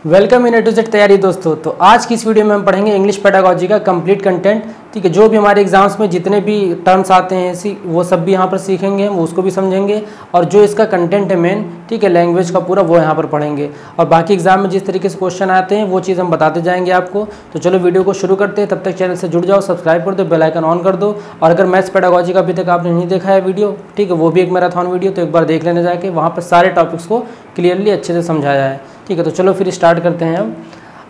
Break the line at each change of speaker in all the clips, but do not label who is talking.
Welcome in A to Z तैयारी दोस्तों। तो आज की इस वीडियो में हम पढ़ेंगे इंग्लिश पेडागोजी का कंप्लीट कंटेंट। ठीक है, जो भी हमारे एग्जाम्स में जितने भी टर्म्स आते हैं ऐसी वो सब भी यहाँ पर सीखेंगे, हम उसको भी समझेंगे। और जो इसका कंटेंट है मेन, ठीक है, लैंग्वेज का पूरा, वो यहाँ पर पढ़ेंगे। और बाकी एग्जाम में जिस तरीके से क्वेश्चन आते हैं वो चीज़ हम बताते जाएंगे आपको। तो चलो वीडियो को शुरू करते हैं। तब तक चैनल से जुड़ जाओ, सब्सक्राइब कर दो, बेल आइकन ऑन कर दो। और अगर मैथ्स पेडागोजी का अभी तक आपने नहीं देखा है वीडियो, ठीक है, वो भी एक मैराथन वीडियो, तो एक बार देख लेने जाके, वहाँ पर सारे टॉपिक्स को क्लियरली अच्छे से समझाया है। ठीक है, तो चलो फिर स्टार्ट करते हैं हम।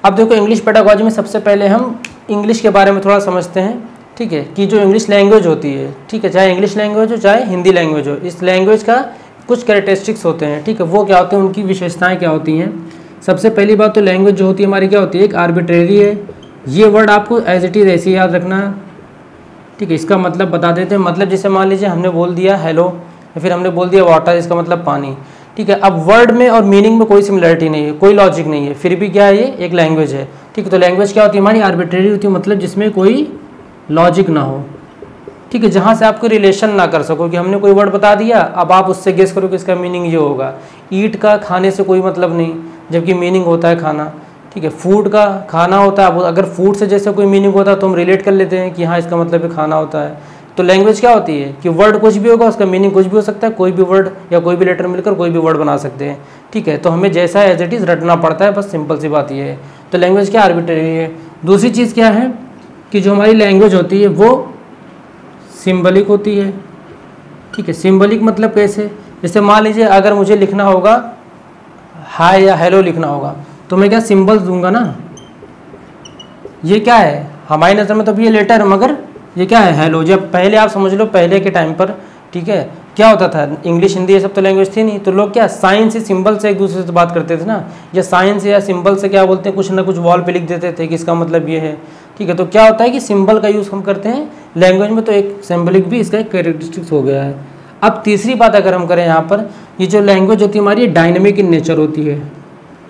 अब देखो, इंग्लिश पेडागोजी में सबसे पहले हम इंग्लिश के बारे में थोड़ा समझते हैं। ठीक है, कि जो इंग्लिश लैंग्वेज होती है, ठीक है, चाहे इंग्लिश लैंग्वेज हो चाहे हिंदी लैंग्वेज हो, इस लैंग्वेज का कुछ कैरेक्टरिस्टिक्स होते हैं। ठीक है, वो क्या होते हैं, उनकी विशेषताएं क्या होती हैं। सबसे पहली बात तो लैंग्वेज जो होती है हमारी क्या होती है, एक आर्बिट्रेरी है। ये वर्ड आपको एज इट इज़ ऐसे ही याद रखना है। ठीक है, इसका मतलब बता देते हैं। मतलब जैसे मान लीजिए हमने बोल दिया हेलो, या फिर हमने बोल दिया वाटर, इसका मतलब पानी। ठीक है, अब वर्ड में और मीनिंग में कोई सिमिलरिटी नहीं है, कोई लॉजिक नहीं है, फिर भी क्या है, ये एक लैंग्वेज है। ठीक है, तो लैंग्वेज क्या होती है हमारी, आर्बिट्रेरी होती है, मतलब जिसमें कोई लॉजिक ना हो। ठीक है, जहाँ से आप कोई रिलेशन ना कर सको कि हमने कोई वर्ड बता दिया, अब आप उससे गेस करो कि इसका मीनिंग ये होगा। ईट का खाने से कोई मतलब नहीं, जबकि मीनिंग होता है खाना। ठीक है, फूड का खाना होता है, अगर फूड से जैसे कोई मीनिंग होता है तो हम रिलेट कर लेते हैं कि हाँ इसका मतलब है खाना होता है। तो लैंग्वेज क्या होती है कि वर्ड कुछ भी होगा, उसका मीनिंग कुछ भी हो सकता है, कोई भी वर्ड या कोई भी लेटर मिलकर कोई भी वर्ड बना सकते हैं। ठीक है, तो हमें जैसा एज इट इज़ रटना पड़ता है, बस सिंपल सी बात ये है। तो लैंग्वेज क्या आर्बिट्रेरी है। दूसरी चीज़ क्या है कि जो हमारी लैंग्वेज होती है वो सिंबलिक होती है। ठीक है, सिंबलिक मतलब कैसे, जैसे मान लीजिए अगर मुझे लिखना होगा हाय या हेलो लिखना होगा, तो मैं क्या सिंबल्स दूंगा ना। ये क्या है हमारी नज़र में, तो ये लेटर है, मगर ये क्या है, हेलो। जब पहले आप समझ लो, पहले के टाइम पर, ठीक है, क्या होता था, इंग्लिश हिंदी ये सब तो लैंग्वेज थी नहीं, तो लोग क्या साइन से सिंबल से एक दूसरे से बात करते थे ना, या साइन से या सिंबल से क्या बोलते हैं, कुछ ना कुछ वॉल पे लिख देते थे कि इसका मतलब ये है। ठीक है, तो क्या होता है कि सिंबल का यूज़ हम करते हैं लैंग्वेज में, तो एक सिंबलिक भी इसका एक कैरेक्टरिस्टिक्स हो गया है। अब तीसरी बात अगर हम करें यहाँ पर, ये जो लैंग्वेज होती है हमारी डायनेमिक इन नेचर होती है।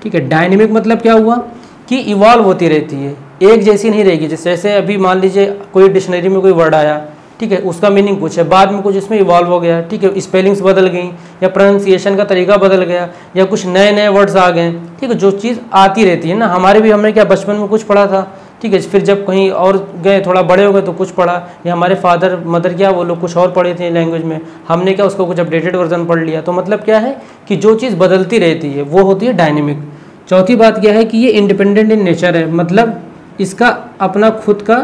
ठीक है, डायनेमिक मतलब क्या हुआ कि इवॉल्व होती रहती है, एक जैसी नहीं रहेगी। जैसे अभी मान लीजिए कोई डिक्शनरी में कोई वर्ड आया, ठीक है, उसका मीनिंग कुछ है, बाद में कुछ इसमें इवॉल्व हो गया। ठीक है, स्पेलिंग्स बदल गई, या प्रोनाउंसिएशन का तरीका बदल गया, या कुछ नए नए वर्ड्स आ गए। ठीक है, जो चीज़ आती रहती है ना, हमारे भी, हमने क्या बचपन में कुछ पढ़ा था। ठीक है, फिर जब कहीं और गए, थोड़ा बड़े हो गए तो कुछ पढ़ा, या हमारे फादर मदर क्या वो लोग कुछ और पढ़े थे लैंग्वेज में, हमने क्या उसको कुछ अपडेटेड वर्जन पढ़ लिया। तो मतलब क्या है कि जो चीज़ बदलती रहती है वो होती है डायनेमिक। चौथी बात क्या है कि ये इंडिपेंडेंट इन नेचर है, मतलब इसका अपना खुद का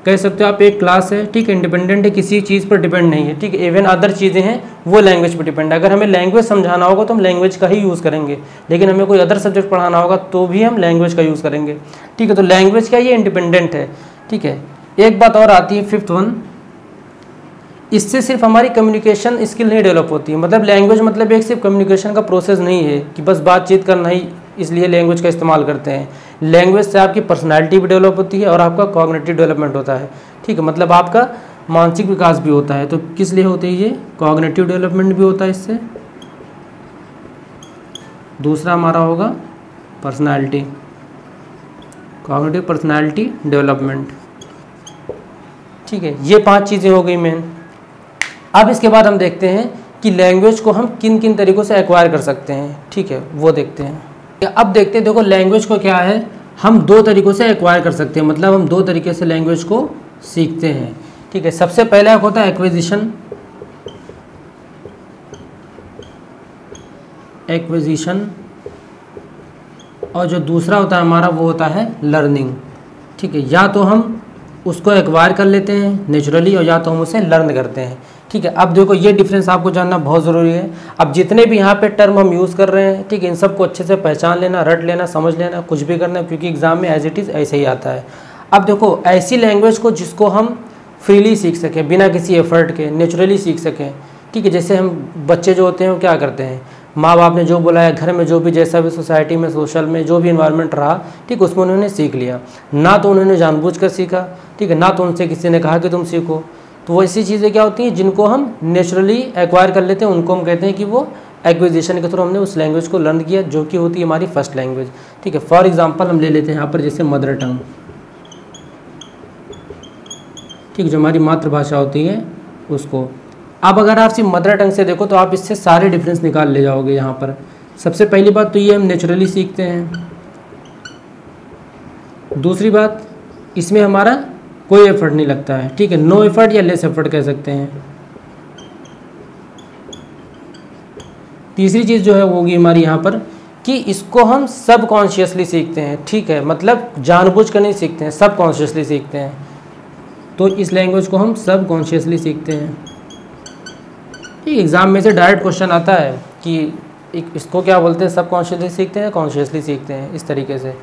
कह सकते हो आप एक क्लास है। ठीक है, इंडिपेंडेंट है, किसी चीज़ पर डिपेंड नहीं है। ठीक है, इवन अदर चीज़ें हैं वो लैंग्वेज पर डिपेंड है। अगर हमें लैंग्वेज समझाना होगा तो हम लैंग्वेज का ही यूज़ करेंगे, लेकिन हमें कोई अदर सब्जेक्ट पढ़ाना होगा तो भी हम लैंग्वेज का यूज़ करेंगे। ठीक है, तो लैंग्वेज क्या, ये इंडिपेंडेंट है। ठीक है, एक बात और आती है, फिफ्थ वन, इससे सिर्फ हमारी कम्युनिकेशन स्किल नहीं डेवलप होती है। मतलब लैंग्वेज मतलब एक सिर्फ कम्युनिकेशन का प्रोसेस नहीं है कि बस बातचीत करना ही इसलिए लैंग्वेज का इस्तेमाल करते हैं। लैंग्वेज से आपकी पर्सनैलिटी भी डेवलप होती है और आपका कॉग्निटिव डेवलपमेंट होता है। ठीक है, मतलब आपका मानसिक विकास भी होता है। तो किस लिए होती है ये, कॉग्निटिव डेवलपमेंट भी होता है इससे। दूसरा हमारा होगा पर्सनैलिटी, कॉग्निटिव पर्सनैलिटी डेवलपमेंट। ठीक है, ये 5 चीज़ें हो गई मेन। अब इसके बाद हम देखते हैं कि लैंग्वेज को हम किन किन तरीक़ों से एक्वायर कर सकते हैं। ठीक है, वो देखते हैं। अब देखते हैं, देखो लैंग्वेज को क्या है, हम 2 तरीक़ों से एक्वायर कर सकते हैं, मतलब हम 2 तरीके से लैंग्वेज को सीखते हैं। ठीक है, सबसे पहला एक होता है एक्विजिशन, और जो दूसरा होता है हमारा वो होता है लर्निंग। ठीक है, या तो हम उसको एक्वायर कर लेते हैं नेचुरली, और या तो हम उसे लर्न करते हैं। ठीक है, अब देखो ये डिफरेंस आपको जानना बहुत ज़रूरी है। अब जितने भी यहाँ पे टर्म हम यूज़ कर रहे हैं, ठीक है, इन सबको अच्छे से पहचान लेना, रट लेना, समझ लेना, कुछ भी करना, क्योंकि एग्ज़ाम में एज इट इज़ ऐसे ही आता है। अब देखो ऐसी लैंग्वेज को जिसको हम फ्रीली सीख सकें, बिना किसी एफर्ट के, नेचुरली सीख सकें। ठीक है, जैसे हम बच्चे जो होते हैं वो क्या करते हैं, माँ बाप ने जो बोला है, घर में जो भी जैसा भी सोसाइटी में, सोशल में जो भी इन्वायरमेंट रहा, ठीक, उसमें उन्होंने सीख लिया। ना तो उन्होंने जानबूझकर सीखा, ठीक है, ना तो उनसे किसी ने कहा कि तुम सीखो। तो वो ऐसी चीज़ें क्या होती हैं जिनको हम नेचुरली एक्वायर कर लेते हैं, उनको हम कहते हैं कि वो एक्विजिशन के थ्रू हमने उस लैंग्वेज को लर्न किया, जो कि होती है हमारी फर्स्ट लैंग्वेज। ठीक है, फॉर एग्जांपल हम ले लेते हैं यहाँ पर जैसे मदर टंग। ठीक, जो हमारी मातृभाषा होती है उसको। अब अगर आप सिर्फ मदर टंग से देखो तो आप इससे सारे डिफरेंस निकाल ले जाओगे। यहाँ पर सबसे पहली बात तो ये हम नेचुरली सीखते हैं, दूसरी बात, इसमें हमारा कोई एफर्ट नहीं लगता है, ठीक है, नो एफर्ट या लेस एफर्ट कह सकते हैं। तीसरी चीज़ जो है वो होगी हमारी यहाँ पर कि इसको हम सब कॉन्शियसली सीखते हैं, ठीक है, मतलब जानबूझ कर नहीं सीखते हैं, सब कॉन्शियसली सीखते हैं। तो इस लैंग्वेज को हम सब कॉन्शियसली सीखते हैं। ठीक, एग्ज़ाम में से डायरेक्ट क्वेश्चन आता है कि इसको क्या बोलते हैं, सब कॉन्शियसली सीखते हैं, कॉन्शियसली सीखते हैं, इस तरीके से।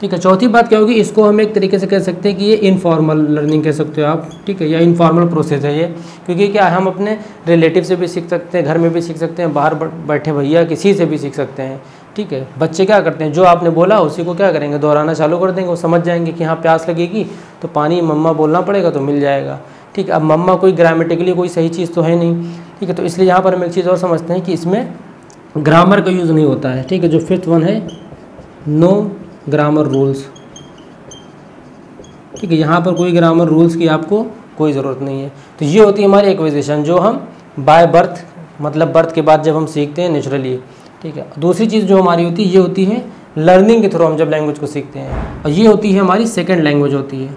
ठीक है, चौथी बात क्या होगी, इसको हम एक तरीके से कह सकते हैं कि ये इनफॉर्मल लर्निंग कह सकते हो आप, ठीक है, या इनफॉर्मल प्रोसेस है ये, क्योंकि क्या हम अपने रिलेटिव से भी सीख सकते हैं, घर में भी सीख सकते हैं, बाहर बैठे भैया किसी से भी सीख सकते हैं। ठीक है, बच्चे क्या करते हैं, जो आपने बोला उसी को क्या करेंगे, दोहराना चालू कर देंगे, वो समझ जाएंगे कि हाँ प्यास लगेगी तो पानी मम्मा बोलना पड़ेगा तो मिल जाएगा। ठीक है, अब मम्मा कोई ग्रामेटिकली कोई सही चीज़ तो है नहीं, ठीक है, तो इसलिए यहाँ पर हम एक चीज़ और समझते हैं कि इसमें ग्रामर का यूज़ नहीं होता है। ठीक है, जो फिफ्थ वन है, नो ग्रामर रूल्स। ठीक है, यहाँ पर कोई ग्रामर रूल्स की आपको कोई ज़रूरत नहीं है। तो ये होती है हमारी एक्विजिशन, जो हम बाय बर्थ, मतलब बर्थ के बाद जब हम सीखते हैं नेचुरली। ठीक है, दूसरी चीज़ जो हमारी होती है ये होती है लर्निंग के थ्रू हम जब लैंग्वेज को सीखते हैं, और ये होती है हमारी सेकंड लैंग्वेज होती है।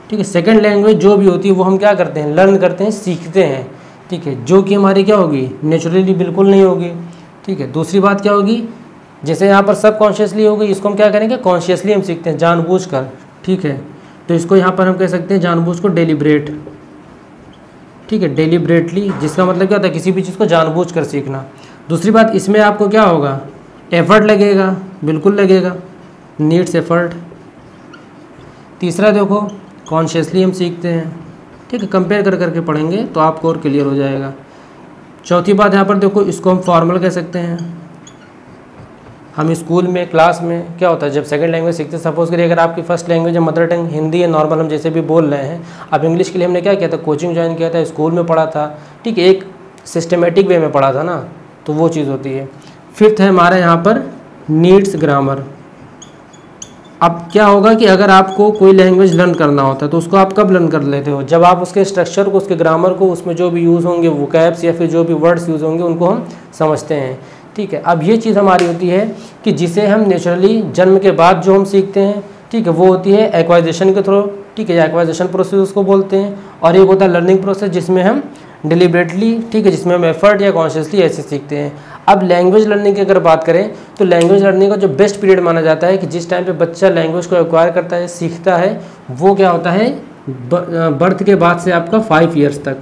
ठीक है, सेकंड लैंग्वेज जो भी होती है वो हम क्या करते हैं, लर्न करते हैं, सीखते हैं। ठीक है, जो कि हमारी क्या होगी, नेचुरली बिल्कुल नहीं होगी। ठीक है, दूसरी बात क्या होगी, जैसे यहाँ पर सब कॉन्शियसली होगी, इसको हम क्या करेंगे, कॉन्शियसली हम सीखते हैं, जानबूझकर। ठीक है, तो इसको यहाँ पर हम कह सकते हैं जानबूझ को डेलिब्रेट। ठीक है, डेलिब्रेटली, जिसका मतलब क्या होता है, किसी भी चीज़ को जानबूझ कर सीखना। दूसरी बात, इसमें आपको क्या होगा, एफर्ट लगेगा, बिल्कुल लगेगा, नीड्स एफर्ट। तीसरा देखो, कॉन्शियसली हम सीखते हैं। ठीक है, कंपेयर कर करके पढ़ेंगे तो आपको और क्लियर हो जाएगा। चौथी बात यहाँ पर देखो, इसको हम फॉर्मल कह सकते हैं। हम स्कूल में, क्लास में क्या होता है, जब सेकंड लैंग्वेज सीखते हैं, सपोज करिए अगर आपकी फर्स्ट लैंग्वेज है मदर टंग हिंदी है, नॉर्मल हम जैसे भी बोल रहे हैं, अब इंग्लिश के लिए हमने क्या किया था, कोचिंग ज्वाइन किया था, स्कूल में पढ़ा था। ठीक है, एक सिस्टमेटिक वे में पढ़ा था ना, तो वो चीज़ होती है। फिफ्थ है हमारा यहाँ पर नीड्स ग्रामर। अब क्या होगा कि अगर आपको कोई लैंग्वेज लर्न करना होता है तो उसको आप कब लर्न कर लेते हो, जब आप उसके स्ट्रक्चर को, उसके ग्रामर को, उसमें जो भी यूज़ होंगे वोकैब्स या फिर जो भी वर्ड्स यूज़ होंगे उनको हम समझते हैं। ठीक है, अब ये चीज़ हमारी होती है कि जिसे हम नेचुरली जन्म के बाद जो हम सीखते हैं, ठीक है, वो होती है एक्वाइजेशन के थ्रू। ठीक है, या एक्वाइजेशन प्रोसेस उसको बोलते हैं। और एक होता है लर्निंग प्रोसेस, जिसमें हम डिलिबरेटली, ठीक है, जिसमें हम एफर्ट या कॉन्शियसली ऐसे सीखते हैं। अब लैंग्वेज लर्निंग की अगर बात करें तो लैंग्वेज लर्निंग का जो बेस्ट पीरियड माना जाता है कि जिस टाइम पे बच्चा लैंग्वेज को एक्वायर करता है, सीखता है, वो क्या होता है, बर्थ के बाद से आपका 5 ईयर्स तक।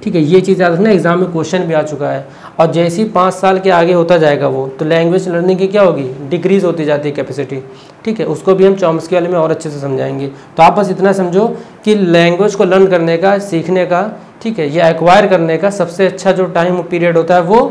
ठीक है, ये चीज़ याद रखना, एग्जाम में क्वेश्चन भी आ चुका है। और जैसे ही 5 साल के आगे होता जाएगा वो, तो लैंग्वेज लर्निंग की क्या होगी, डिक्रीज़ होती जाती है कैपेसिटी। ठीक है, उसको भी हम चॉम्स्की वाले में और अच्छे से समझाएंगे। तो आप बस इतना समझो कि लैंग्वेज को लर्न करने का, सीखने का, ठीक है, या एक्वायर करने का सबसे अच्छा जो टाइम पीरियड होता है वो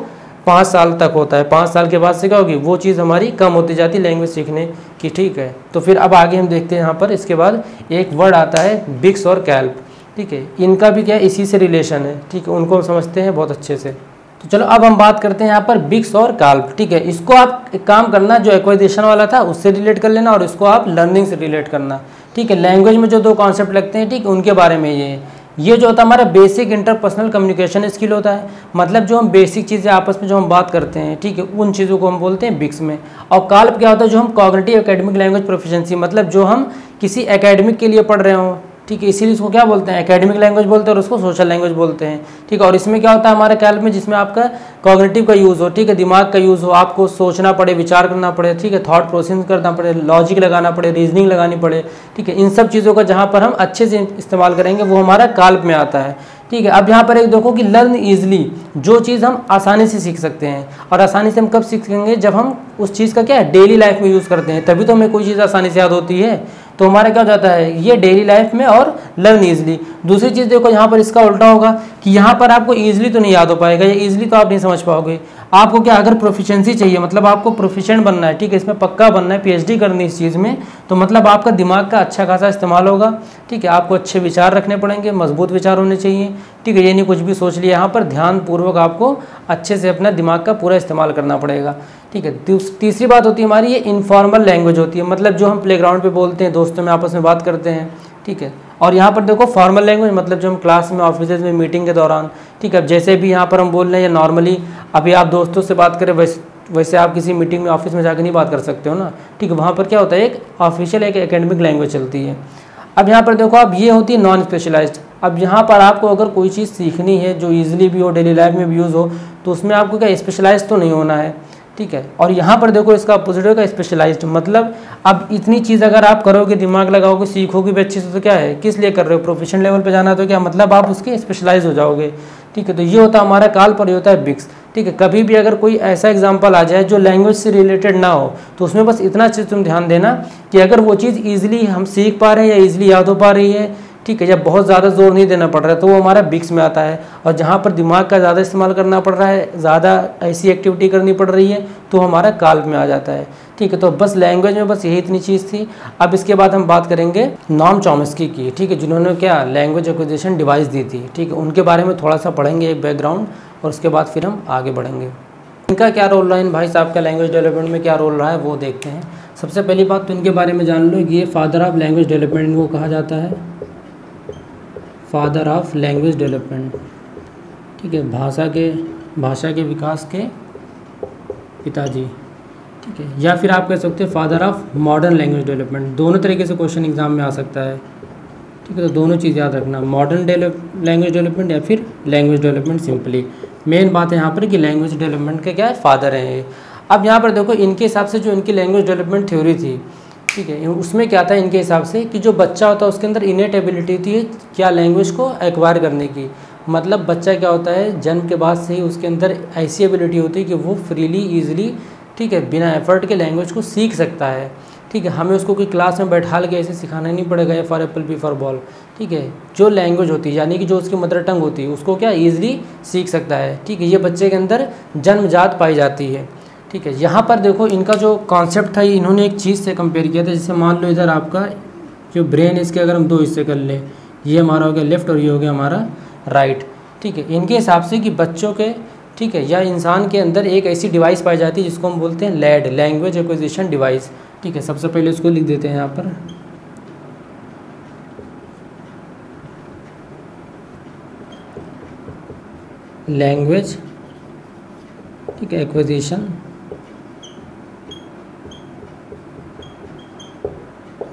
5 साल तक होता है। 5 साल के बाद से क्या होगी, वो चीज़ हमारी कम होती जाती है लैंग्वेज सीखने की। ठीक है, तो फिर अब आगे हम देखते हैं यहाँ पर, इसके बाद एक वर्ड आता है बिक्स और कैल्प। ठीक है, इनका भी क्या इसी से रिलेशन है। ठीक है, उनको हम समझते हैं बहुत अच्छे से। तो चलो अब हम बात करते हैं यहाँ पर बिक्स और काल्प। ठीक है, इसको आप एक काम करना, जो एक्वाइजेशन वाला था उससे रिलेट कर लेना और इसको आप लर्निंग से रिलेट करना। ठीक है, लैंग्वेज में जो 2 कॉन्सेप्ट लगते हैं, ठीक है, उनके बारे में ये जो होता है हमारा बेसिक इंटरपर्सनल कम्युनिकेशन स्किल होता है, मतलब जो हम बेसिक चीज़ें आपस में जो हम बात करते हैं, ठीक है, उन चीज़ों को हम बोलते हैं बिक्स में। और काल्प क्या होता है, जो हम कॉग्निटिव एकेडमिक लैंग्वेज प्रोफिशिएंसी, मतलब जो हम किसी एकेडमिक के लिए पढ़ रहे हों, ठीक है, इसीलिए इसको क्या बोलते हैं, एकेडमिक लैंग्वेज बोलते हैं और उसको सोशल लैंग्वेज बोलते हैं। ठीक है, और इसमें क्या होता है हमारे कैल्प में, जिसमें आपका कॉग्निटिव का यूज़ हो, ठीक है, दिमाग का यूज़ हो, आपको सोचना पड़े, विचार करना पड़े, ठीक है, थॉट प्रोसेस करना पड़े, लॉजिक लगाना पड़े, रीजनिंग लगानी पड़े। ठीक है, इन सब चीज़ों का जहाँ पर हम अच्छे से इस्तेमाल करेंगे वो हमारा काल्प में आता है। ठीक है, अब यहाँ पर एक देखो कि लर्न ईजिली, जो चीज़ हम आसानी से सीख सकते हैं। और आसानी से हम कब सीखेंगे, जब हम उस चीज़ का क्या है, डेली लाइफ में यूज़ करते हैं, तभी तो हमें कोई चीज़ आसानी से याद होती है। तो हमारा क्या हो जाता है, ये डेली लाइफ में और लर्न ईजिली। दूसरी चीज़ देखो, यहाँ पर इसका उल्टा होगा कि यहाँ पर आपको ईजिली तो नहीं याद हो पाएगा, या ईजिली तो आप नहीं समझ पाओगे। आपको क्या, अगर प्रोफिशिएंसी चाहिए, मतलब आपको प्रोफिशिएंट बनना है, ठीक है, इसमें पक्का बनना है, पीएचडी करनी है इस चीज़ में, तो मतलब आपका दिमाग का अच्छा खासा इस्तेमाल होगा। ठीक है, आपको अच्छे विचार रखने पड़ेंगे, मजबूत विचार होने चाहिए। ठीक है, ये नहीं कुछ भी सोच लिया, यहाँ पर ध्यानपूर्वक आपको अच्छे से अपना दिमाग का पूरा इस्तेमाल करना पड़ेगा। ठीक है, तीसरी बात होती है हमारी, ये इनफॉर्मल लैंग्वेज होती है, मतलब जो हम प्लेग्राउंड पे बोलते हैं, दोस्तों में आपस में बात करते हैं। ठीक है, और यहाँ पर देखो फॉर्मल लैंग्वेज, मतलब जो हम क्लास में, ऑफिस में, मीटिंग के दौरान, ठीक है, अब जैसे भी यहाँ पर हम बोल रहे हैं, या नॉर्मली अभी आप दोस्तों से बात करें, वैसे वैसे आप किसी मीटिंग में ऑफिस में जाकर नहीं बात कर सकते हो ना, ठीक है। वहाँ पर क्या होता है, एक ऑफिशियल एक एकेडमिक लैंग्वेज चलती है। अब यहाँ पर देखो अब ये होती है नॉन स्पेशलाइज्ड। अब यहाँ पर आपको अगर कोई चीज़ सीखनी है जो ईजिली भी हो, डेली लाइफ में भी यूज़ हो, तो उसमें आपको क्या स्पेशलाइज तो नहीं होना है, ठीक है। और यहाँ पर देखो इसका अपोजिट होगा स्पेशलाइज्ड, मतलब अब इतनी चीज़ अगर आप करोगे, दिमाग लगाओगे, सीखोगे भी अच्छे से, तो क्या है, किस लिए कर रहे हो, प्रोफेशनल लेवल पे जाना, तो क्या मतलब आप उसके स्पेशलाइज हो जाओगे, ठीक है। तो ये होता है हमारा काल्प और ये होता है बिक्स, ठीक है। कभी भी अगर कोई ऐसा एग्जाम्पल आ जाए जो लैंग्वेज से रिलेटेड ना हो, तो उसमें बस इतना चीज़ तुम ध्यान देना कि अगर वो चीज़ ईजिली हम सीख पा रहे हैं या ईजिली याद हो पा रही है, ठीक है, या बहुत ज़्यादा जोर नहीं देना पड़ रहा है, तो वो हमारा बिक्स में आता है। और जहाँ पर दिमाग का ज़्यादा इस्तेमाल करना पड़ रहा है, ज़्यादा ऐसी एक्टिविटी करनी पड़ रही है, तो हमारा काल्प में आ जाता है, ठीक है। तो बस लैंग्वेज में बस यही इतनी चीज़ थी। अब इसके बाद हम बात करेंगे नॉम चॉम्स्की की, ठीक है, जिन्होंने क्या लैंग्वेज एक्विजिशन डिवाइस दी थी, ठीक है। उनके बारे में थोड़ा सा पढ़ेंगे, एक बैकग्राउंड, और उसके बाद फिर हम आगे बढ़ेंगे। इनका क्या रोल रहा है भाई साहब का लैंग्वेज डेवलपमेंट में, क्या रोल रहा है वो देखते हैं। सबसे पहली बात तो इनके बारे में जान लो, ये फादर ऑफ लैंग्वेज डेवलपमेंट इनको कहा जाता है, फादर ऑफ लैंग्वेज डेवलपमेंट, ठीक है, भाषा के विकास के पिताजी, ठीक है। या फिर आप कह सकते हैं father of modern language development. दोनों तरीके से क्वेश्चन एग्जाम में आ सकता है, ठीक है। तो दोनों चीज़ याद रखना, मॉडर्न लैंग्वेज डेवलपमेंट या फिर लैंग्वेज डेवलपमेंट सिंपली। मेन बात है यहाँ पर कि लैंग्वेज डेवलपमेंट के क्या है, फादर हैं ये। अब यहाँ पर देखो इनके हिसाब से जो इनकी लैंग्वेज डेवलपमेंट थ्योरी थी, ठीक है, उसमें क्या था इनके हिसाब से कि जो बच्चा होता है उसके अंदर इनेट एबिलिटी होती है क्या लैंग्वेज को एक्वायर करने की। मतलब बच्चा क्या होता है, जन्म के बाद से ही उसके अंदर ऐसी एबिलिटी होती है कि वो फ्रीली ईजिली, ठीक है, बिना एफर्ट के लैंग्वेज को सीख सकता है, ठीक है। हमें उसको कोई क्लास में बैठा के ऐसे सिखाना नहीं पड़ेगा, A for apple, B for ball, ठीक है। जो लैंग्वेज होती है यानी कि जो उसकी मदर टंग होती है उसको क्या ईजिली सीख सकता है, ठीक है। ये बच्चे के अंदर जन्मजात पाई जाती है, ठीक है। यहाँ पर देखो इनका जो कॉन्सेप्ट था इन्होंने एक चीज़ से कंपेयर किया था, जैसे मान लो इधर आपका जो ब्रेन इसके अगर हम दो हिस्से कर लें, ये हमारा हो गया लेफ्ट और ये हो गया हमारा राइट, ठीक है। इनके हिसाब से कि बच्चों के, ठीक है, या इंसान के अंदर एक ऐसी डिवाइस पाई जाती है जिसको हम बोलते हैं लैड, लैंग्वेज एक्विजिशन डिवाइस, ठीक है। सबसे पहले इसको लिख देते हैं यहाँ पर, लैंग्वेज, ठीक है, एक्विजिशन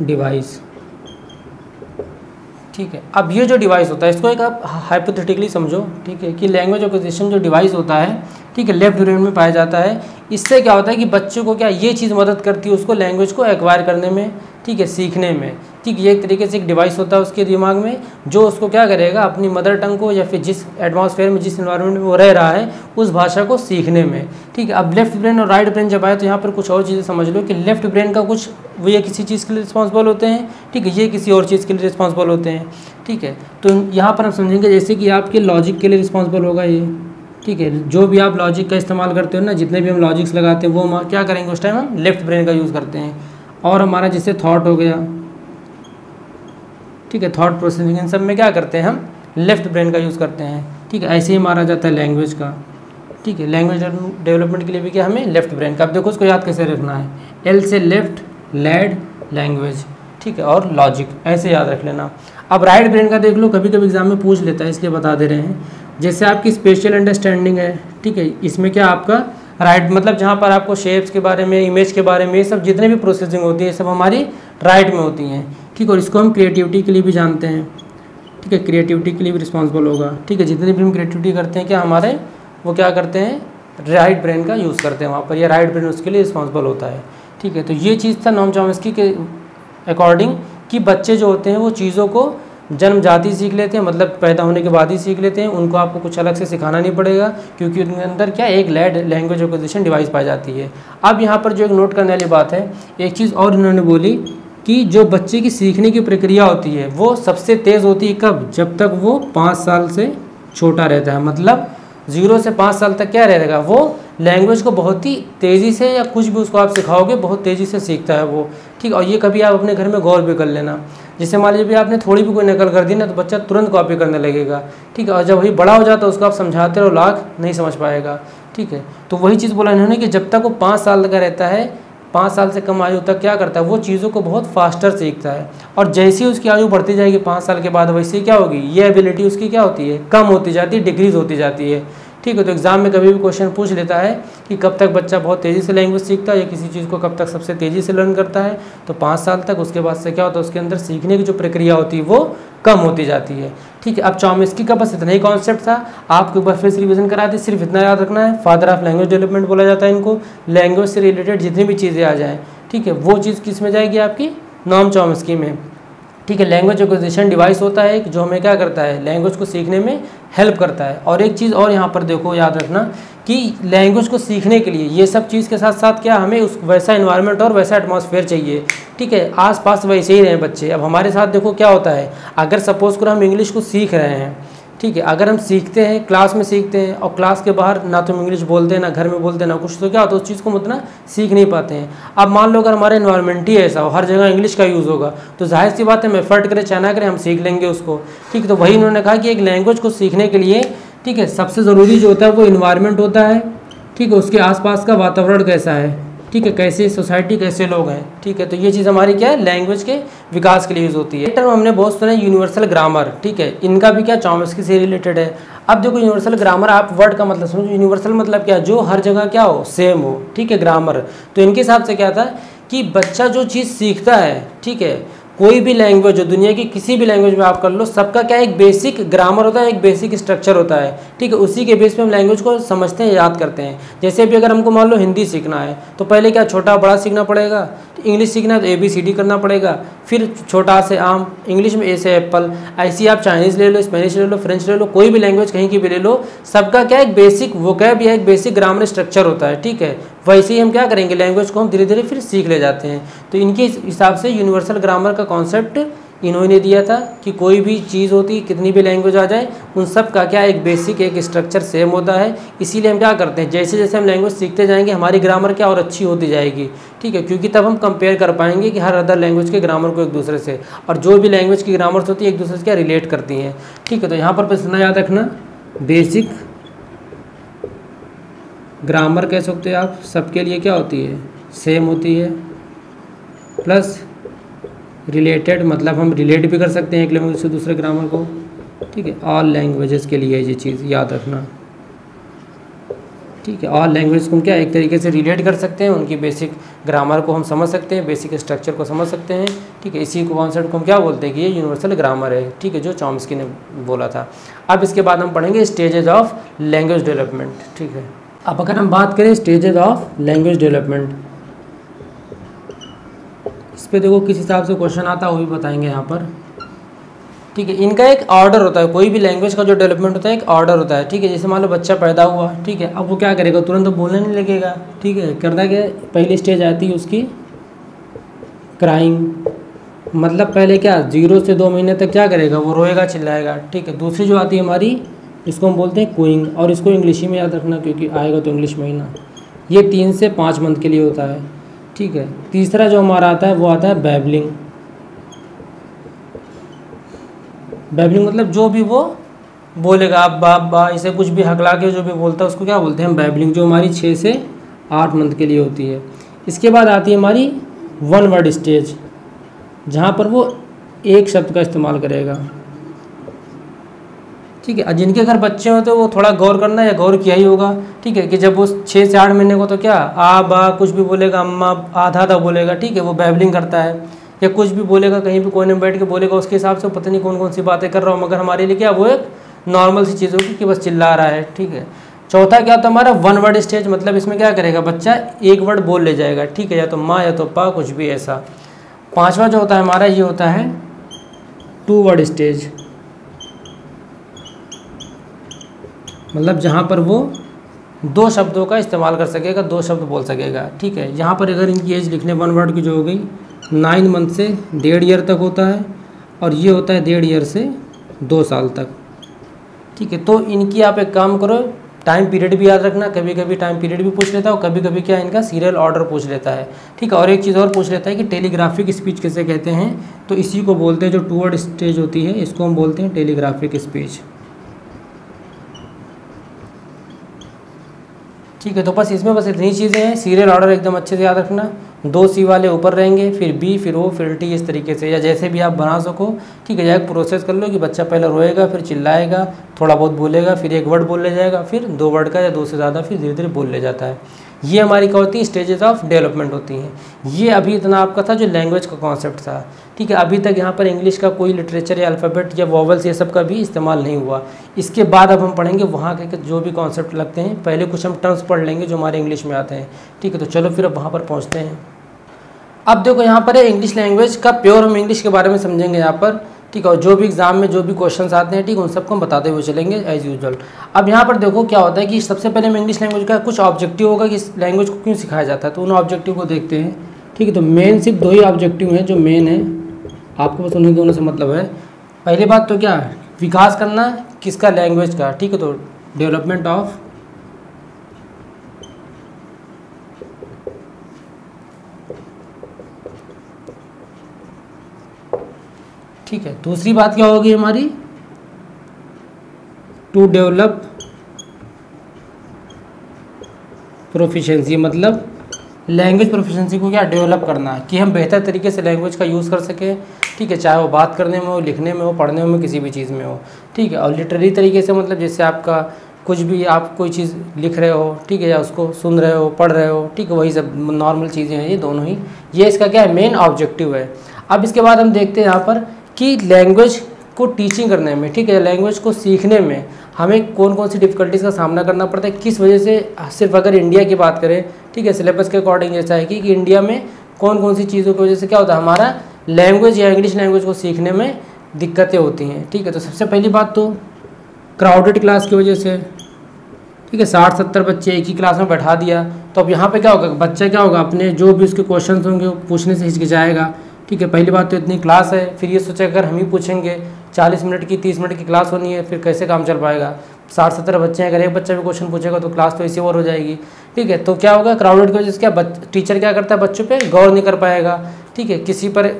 डिवाइस, ठीक है। अब ये जो डिवाइस होता है इसको एक आप हाइपोथेटिकली समझो, ठीक है, कि लैंग्वेज एक्विजिशन जो डिवाइस होता है, ठीक है, लेफ्ट ब्रेन में पाया जाता है। इससे क्या होता है कि बच्चों को क्या ये चीज़ मदद करती है उसको लैंग्वेज को एक्वायर करने में, ठीक है, सीखने में, ठीक। ये एक तरीके से एक डिवाइस होता है उसके दिमाग में जो उसको क्या करेगा, अपनी मदर टंग को या फिर जिस एटमॉस्फेयर में, जिस एनवायरनमेंट में वो रह रहा है उस भाषा को सीखने में, ठीक है। अब लेफ्ट ब्रेन और राइट ब्रेन जब आए तो यहाँ पर कुछ और चीज़ें समझ लो कि लेफ्ट ब्रेन का कुछ वो ये किसी चीज़ के लिए रिस्पॉन्सिबल होते हैं, ठीक है, ये किसी और चीज़ के लिए रिस्पॉन्सिबल होते हैं, ठीक है। तो यहाँ पर हम समझेंगे जैसे कि आपके लॉजिक के लिए रिस्पॉन्सिबल होगा ये, ठीक है। जो भी आप लॉजिक का इस्तेमाल करते हो ना, जितने भी हम लॉजिक्स लगाते हैं वो हम क्या करेंगे उस टाइम हम लेफ्ट ब्रेन का यूज़ करते हैं। और हमारा जैसे थॉट हो गया, ठीक है, थॉट प्रोसेसिंग, इन सब में क्या करते हैं हम लेफ्ट ब्रेन का यूज़ करते हैं, ठीक है। ऐसे ही मारा जाता है लैंग्वेज का, ठीक है, लैंग्वेज डेवलपमेंट के लिए भी क्या हमें लेफ्ट ब्रेन का। अब देखो उसको याद कैसे रखना है, एल से लेफ्ट, लैड, लैंग्वेज, ठीक है, और लॉजिक, ऐसे याद रख लेना। अब राइट ब्रेन का देख लो, कभी कभी एग्जाम में पूछ लेता है इसलिए बता दे रहे हैं। जैसे आपकी स्पेशल अंडरस्टैंडिंग है, ठीक है, इसमें क्या आपका राइट, मतलब जहाँ पर आपको शेप्स के बारे में, इमेज के बारे में, ये सब जितने भी प्रोसेसिंग होती है ये सब हमारी राइट में होती हैं, ठीक। और इसको हम क्रिएटिविटी के लिए भी जानते हैं, ठीक है, क्रिएटिविटी के लिए भी रिस्पॉन्सिबल होगा, ठीक है। जितनी भी हम क्रिएटिविटी करते हैं क्या हमारे वो क्या करते हैं, राइट ब्रेन का यूज़ करते हैं वहाँ पर, या राइट ब्रेन उसके लिए रिस्पॉन्सिबल होता है, ठीक है। तो ये चीज़ था नॉम चॉम्स्की के अकॉर्डिंग कि बच्चे जो होते हैं वो चीज़ों को जन्मजात ही सीख लेते हैं, मतलब पैदा होने के बाद ही सीख लेते हैं, उनको आपको कुछ अलग से सिखाना नहीं पड़ेगा क्योंकि उनके अंदर क्या एक लैड, लैंग्वेज एक्विजिशन डिवाइस पाई जाती है। अब यहाँ पर जो एक नोट करने वाली बात है, एक चीज़ और इन्होंने बोली कि जो बच्चे की सीखने की प्रक्रिया होती है वो सबसे तेज़ होती है कब, जब तक वो 5 साल से छोटा रहता है। मतलब 0 से 5 साल तक क्या रहेगा, वो लैंग्वेज को बहुत ही तेज़ी से या कुछ भी उसको आप सिखाओगे बहुत तेज़ी से सीखता है वो, ठीक। और ये कभी आप अपने घर में गौर भी कर लेना, जैसे मान लीजिए आपने थोड़ी भी कोई नकल कर दी ना तो बच्चा तुरंत कॉपी करने लगेगा, ठीक है। और जब वही बड़ा हो जाता है उसको आप समझाते रहो लाख नहीं समझ पाएगा, ठीक है। तो वही चीज़ बोला इन्होंने कि जब तक वो 5 साल का रहता है, 5 साल से कम आयु तक क्या करता है वो चीज़ों को बहुत फास्टर सीखता है, और जैसे ही उसकी आयु बढ़ती जाएगी 5 साल के बाद वैसे क्या होगी, ये एबिलिटी उसकी क्या होती है, कम होती जाती है, डिक्रीज़ होती जाती है, ठीक है। तो एग्जाम में कभी भी क्वेश्चन पूछ लेता है कि कब तक बच्चा बहुत तेज़ी से लैंग्वेज सीखता है या किसी चीज़ को कब तक सबसे तेज़ी से लर्न करता है, तो 5 साल तक। उसके बाद से क्या होता है, उसके अंदर सीखने की जो प्रक्रिया होती है वो कम होती जाती है। ठीक है। अब चॉम्स्की का बस इतना ही कॉन्सेप्ट था, आपके ऊपर फिर से रिविजन करा दी। सिर्फ इतना याद रखना है, फादर ऑफ लैंग्वेज डेवलपमेंट बोला जाता है इनको। लैंग्वेज से रिलेटेड जितनी भी चीज़ें आ जाएँ, ठीक है, वो चीज़ किस में जाएगी, आपकी नॉम चॉम्स्की में। ठीक है। लैंग्वेज एक्विजिशन डिवाइस होता है एक, जो हमें क्या करता है, लैंग्वेज को सीखने में हेल्प करता है। और एक चीज़ और यहाँ पर देखो, याद रखना कि लैंग्वेज को सीखने के लिए ये सब चीज़ के साथ साथ क्या हमें उस वैसा इन्वायरमेंट और वैसा एटमॉस्फेयर चाहिए। ठीक है। आसपास वैसे ही रहें बच्चे। अब हमारे साथ देखो क्या होता है, अगर सपोज करो हम इंग्लिश को सीख रहे हैं, ठीक है, अगर हम सीखते हैं, क्लास में सीखते हैं और क्लास के बाहर ना तो हम इंग्लिश बोलते हैं, ना घर में बोलते हैं, ना कुछ, तो क्या होता है, उस चीज़ को हम उतना सीख नहीं पाते हैं। अब मान लो अगर हमारा इन्वायरमेंट ही ऐसा हो, हर जगह इंग्लिश का यूज़ होगा, तो जाहिर सी बात है हम एफर्ट करें चाहे ना करें, हम सीख लेंगे उसको। ठीक है। तो वही उन्होंने कहा कि एक लैंग्वेज को सीखने के लिए, ठीक है, सबसे ज़रूरी जो होता है वो इन्वायरमेंट होता है। ठीक है। उसके आसपास का वातावरण कैसा है, ठीक है, कैसे सोसाइटी, कैसे लोग हैं। ठीक है। तो ये चीज़ हमारी क्या है, लैंग्वेज के विकास के लिए यूज़ होती है। टर्म हमने बहुत सुना है, यूनिवर्सल ग्रामर। ठीक है। इनका भी क्या चॉम्स्की से रिलेटेड है। अब देखो यूनिवर्सल ग्रामर, आप वर्ड का मतलब समझो। यूनिवर्सल मतलब क्या, जो हर जगह क्या हो, सेम हो। ठीक है। ग्रामर, तो इनके हिसाब से क्या था कि बच्चा जो चीज़ सीखता है, ठीक है, कोई भी लैंग्वेज हो, दुनिया की किसी भी लैंग्वेज में आप कर लो, सबका क्या एक बेसिक ग्रामर होता है, एक बेसिक स्ट्रक्चर होता है। ठीक है। उसी के बेस पे हम लैंग्वेज को समझते हैं, याद करते हैं। जैसे भी अगर हमको मान लो हिंदी सीखना है, तो पहले क्या छोटा बड़ा सीखना पड़ेगा। इंग्लिश सीखना है तो ABCD करना पड़ेगा, फिर छोटा से आम, इंग्लिश में A से एप्पल। ऐसी आप चाइनीज़ ले लो, स्पेनिश ले लो, फ्रेंच ले लो, कोई भी लैंग्वेज कहीं की भी ले लो, सबका क्या एक बेसिक वोकैब या एक बेसिक ग्रामर स्ट्रक्चर होता है। ठीक है। वैसे ही हम क्या करेंगे, लैंग्वेज को हम धीरे धीरे फिर सीख ले जाते हैं। तो इनके हिसाब से यूनिवर्सल ग्रामर का कॉन्सेप्ट इन्होंने दिया था कि कोई भी चीज़ होती, कितनी भी लैंग्वेज आ जाए, उन सब का क्या एक बेसिक एक स्ट्रक्चर सेम होता है। इसीलिए हम क्या करते हैं, जैसे जैसे हम लैंग्वेज सीखते जाएंगे, हमारी ग्रामर क्या और अच्छी होती जाएगी। ठीक है। क्योंकि तब हम कंपेयर कर पाएंगे कि हर अदर लैंग्वेज के ग्रामर को एक दूसरे से, और जो भी लैंग्वेज की ग्रामर्स होती है एक दूसरे से क्या रिलेट करती हैं। ठीक है। तो यहाँ पर बस इतना याद रखना, बेसिक ग्रामर कह सकते हो आप, सबके लिए क्या होती है, सेम होती है। प्लस रिलेटेड, मतलब हम रिलेट भी कर सकते हैं एक लैंग्वेज से दूसरे ग्रामर को। ठीक है। ऑल लैंग्वेजेस के लिए ये चीज़ याद रखना। ठीक है। ऑल लैंग्वेज को हम क्या एक तरीके से रिलेट कर सकते हैं, उनकी बेसिक ग्रामर को हम समझ सकते हैं, बेसिक स्ट्रक्चर को समझ सकते हैं। ठीक है। इसी को कॉन्सेप्ट को हम क्या बोलते हैं कि ये यूनिवर्सल ग्रामर है। ठीक है, जो चॉम्स्की ने बोला था। अब इसके बाद हम पढ़ेंगे स्टेजेज ऑफ लैंग्वेज डेवलपमेंट। ठीक है। अब अगर हम बात करें स्टेजेज ऑफ लैंग्वेज डेवलपमेंट, इस पे देखो किस हिसाब से क्वेश्चन आता है वो भी बताएंगे यहाँ पर। ठीक है। इनका एक ऑर्डर होता है, कोई भी लैंग्वेज का जो डेवलपमेंट होता है एक ऑर्डर होता है। ठीक है। जैसे मान लो बच्चा पैदा हुआ, ठीक है, अब वो क्या करेगा, तुरंत तो बोलने नहीं लगेगा। ठीक है। करता क्या, पहली स्टेज आती है उसकी क्राइंग, मतलब पहले क्या 0 से 2 महीने तक क्या करेगा, वो रोएगा, चिल्लाएगा। ठीक है। दूसरी जो आती है हमारी, इसको हम बोलते हैं कूइंग, और इसको इंग्लिश ही में याद रखना क्योंकि आएगा तो इंग्लिश में ही ना। ये 3 से 5 मंथ के लिए होता है। ठीक है। तीसरा जो हमारा आता है वो आता है बैबलिंग। बैबलिंग मतलब जो भी वो बोलेगा, आप बाप बा, इसे कुछ भी हकला के जो भी बोलता है उसको क्या बोलते हैं हम बैबलिंग, जो हमारी 6 से 8 मंथ के लिए होती है। इसके बाद आती है हमारी 1 वर्ड स्टेज, जहाँ पर वो एक शब्द का इस्तेमाल करेगा। ठीक है। जिनके घर बच्चे होते हैं वो थोड़ा गौर करना, या गौर किया ही होगा। ठीक है। कि जब वो 6 से 8 महीने को तो क्या आ बा कुछ भी बोलेगा, अम्मा आधा आधा बोलेगा। ठीक है। वो बैबलिंग करता है, या कुछ भी बोलेगा, कहीं भी कोने में बैठ के बोलेगा, उसके हिसाब से पता नहीं कौन कौन सी बातें कर रहा हूँ, मगर हमारे लिए क्या वो एक नॉर्मल सी चीज़ होगी कि बस चिल्ला रहा है। ठीक है। चौथा क्या होता है हमारा 1 वर्ड स्टेज, मतलब इसमें क्या करेगा बच्चा, एक वर्ड बोल ले जाएगा। ठीक है। या तो माँ या तो पा, कुछ भी ऐसा। 5वां जो होता है हमारा, ये होता है 2 वर्ड स्टेज, मतलब जहाँ पर वो 2 शब्दों का इस्तेमाल कर सकेगा, 2 शब्द बोल सकेगा। ठीक है। यहाँ पर अगर इनकी एज लिखने 1 वर्ड की जो हो गई 9 मंथ से 1.5 ईयर तक होता है, और ये होता है 1.5 ईयर से 2 साल तक। ठीक है। तो इनकी आप एक काम करो, टाइम पीरियड भी याद रखना, कभी कभी टाइम पीरियड भी पूछ लेता है, और कभी कभी क्या इनका सीरियल ऑर्डर पूछ लेता है। ठीक है। और एक चीज़ और पूछ लेता है कि टेलीग्राफिक स्पीच किसे कहते हैं, तो इसी को बोलते हैं, जो 2 वर्ड स्टेज होती है इसको हम बोलते हैं टेलीग्राफिक स्पीच। ठीक है। तो बस इसमें बस इतनी चीज़ें हैं। सीरियल ऑर्डर एकदम अच्छे से याद रखना, 2 सी वाले ऊपर रहेंगे, फिर बी, फिर ओ, फिर टी, इस तरीके से, या जैसे भी आप बना सको। ठीक है। या एक प्रोसेस कर लो कि बच्चा पहले रोएगा, फिर चिल्लाएगा, थोड़ा बहुत बोलेगा, फिर एक वर्ड बोल ले जाएगा, फिर 2 वर्ड का या 2 से ज़्यादा फिर धीरे धीरे बोल ले जाता है। ये हमारी क्या होती है, स्टेजेस ऑफ डेवलपमेंट होती हैं। ये अभी इतना आपका था जो लैंग्वेज का कॉन्सेप्ट था, ठीक है। अभी तक यहाँ पर इंग्लिश का कोई लिटरेचर या अल्फ़ाबेट या वॉवल्स ये सब का भी इस्तेमाल नहीं हुआ। इसके बाद अब हम पढ़ेंगे वहाँ के जो भी कॉन्सेप्ट लगते हैं। पहले कुछ हम टर्म्स पढ़ लेंगे जो हमारे इंग्लिश में आते हैं, ठीक है। तो चलो फिर अब वहाँ पर पहुँचते हैं। अब देखो यहाँ पर है इंग्लिश लैंग्वेज का प्योर हम इंग्लिश के बारे में समझेंगे यहाँ पर, ठीक है। और जो भी एग्जाम में जो भी क्वेश्चंस आते हैं, ठीक है, उन सबको हम बताते हुए चलेंगे एज यूजुअल। अब यहाँ पर देखो क्या होता है कि सबसे पहले हम इंग्लिश लैंग्वेज का कुछ ऑब्जेक्टिव होगा कि इस लैंग्वेज को क्यों सिखाया जाता है, तो उन ऑब्जेक्टिव को देखते हैं, ठीक है। तो मेन सिर्फ 2 ही ऑब्जेक्टिव हैं जो मेन है, आपको बस उन्हीं दोनों से मतलब है। पहली बात तो क्या है, विकास करना किसका, लैंग्वेज का, ठीक है। तो डेवलपमेंट ऑफ ठीक है। दूसरी बात क्या होगी हमारी, टू डेवलप प्रोफिशिएंसी, मतलब लैंग्वेज प्रोफिशिएंसी को क्या डेवलप करना कि हम बेहतर तरीके से लैंग्वेज का यूज़ कर सकें, ठीक है। चाहे वो बात करने में हो, लिखने में हो, पढ़ने में, किसी भी चीज़ में हो, ठीक है। और लिटरेरी तरीके से मतलब जैसे आपका कुछ भी आप कोई चीज़ लिख रहे हो, ठीक है, या उसको सुन रहे हो, पढ़ रहे हो, ठीक है, वही सब नॉर्मल चीज़ें हैं ये दोनों ही। ये इसका क्या है, मेन ऑब्जेक्टिव है। अब इसके बाद हम देखते हैं यहाँ पर कि लैंग्वेज को टीचिंग करने में, ठीक है, लैंग्वेज को सीखने में हमें कौन कौन सी डिफ़िकल्टीज़ का सामना करना पड़ता है, किस वजह से। सिर्फ अगर इंडिया की बात करें, ठीक है, सिलेबस के अकॉर्डिंग जैसा है कि इंडिया में कौन कौन सी चीज़ों की वजह से क्या होता है, हमारा लैंग्वेज या इंग्लिश लैंग्वेज को सीखने में दिक्कतें होती हैं, ठीक है। तो सबसे पहली बात तो क्राउडेड क्लास की वजह से, ठीक है, 60-70 बच्चे एक ही क्लास में बैठा दिया, तो अब यहाँ पे क्या होगा, बच्चा क्या होगा, अपने जो भी उसके क्वेश्चन होंगे वो पूछने से हिचकिचाएगा, ठीक है। पहली बात तो इतनी क्लास है, फिर ये सोचे अगर हम ही पूछेंगे, 40 मिनट की 30 मिनट की क्लास होनी है, फिर कैसे काम चल पाएगा। 60-70 बच्चे हैं, अगर एक बच्चा भी क्वेश्चन पूछेगा तो क्लास तो ऐसी और हो जाएगी, ठीक है। तो क्या होगा, क्राउडेड की वजह से क्या टीचर क्या करता है, बच्चों पे गौर नहीं कर पाएगा, ठीक है। किसी पर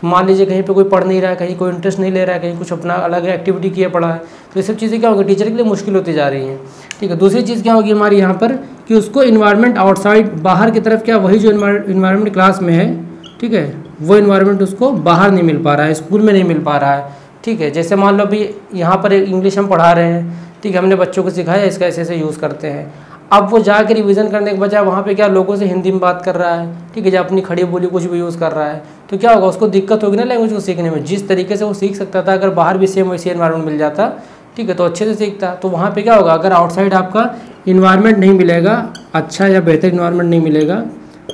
मान लीजिए कहीं पे कोई पढ़ नहीं रहा है, कहीं कोई इंटरेस्ट नहीं ले रहा है, कहीं कुछ अपना अलग एक्टिविटी किए पड़ा है, तो ये सब चीज़ें क्या होगी, टीचर के लिए मुश्किल होती जा रही हैं, ठीक है। दूसरी चीज़ क्या होगी हमारी यहाँ पर कि उसको इन्वायरमेंट आउटसाइड, बाहर की तरफ क्या, वही जो इन्वायरमेंट क्लास में है, ठीक है, वो इन्वायरमेंट उसको बाहर नहीं मिल पा रहा है, स्कूल में नहीं मिल पा रहा है, ठीक है। जैसे मान लो अभी यहाँ पर इंग्लिश हम पढ़ा रहे हैं, ठीक है, हमने बच्चों को सिखाया इसका ऐसे ऐसे यूज़ करते हैं। अब वो जाकर रिवीजन करने के बजाय वहाँ पे क्या लोगों से हिंदी में बात कर रहा है, ठीक है, या अपनी खड़ी बोली कुछ भी यूज़ कर रहा है, तो क्या होगा, उसको दिक्कत होगी ना लैंग्वेज को सीखने में। जिस तरीके से वो सीख सकता था अगर बाहर भी सेम वैसे एनवायरनमेंट मिल जाता, ठीक है, तो अच्छे से सीखता। तो वहाँ पे क्या होगा, अगर आउटसाइड आपका इन्वायरमेंट नहीं मिलेगा, अच्छा या बेहतर इन्वायरमेंट नहीं मिलेगा,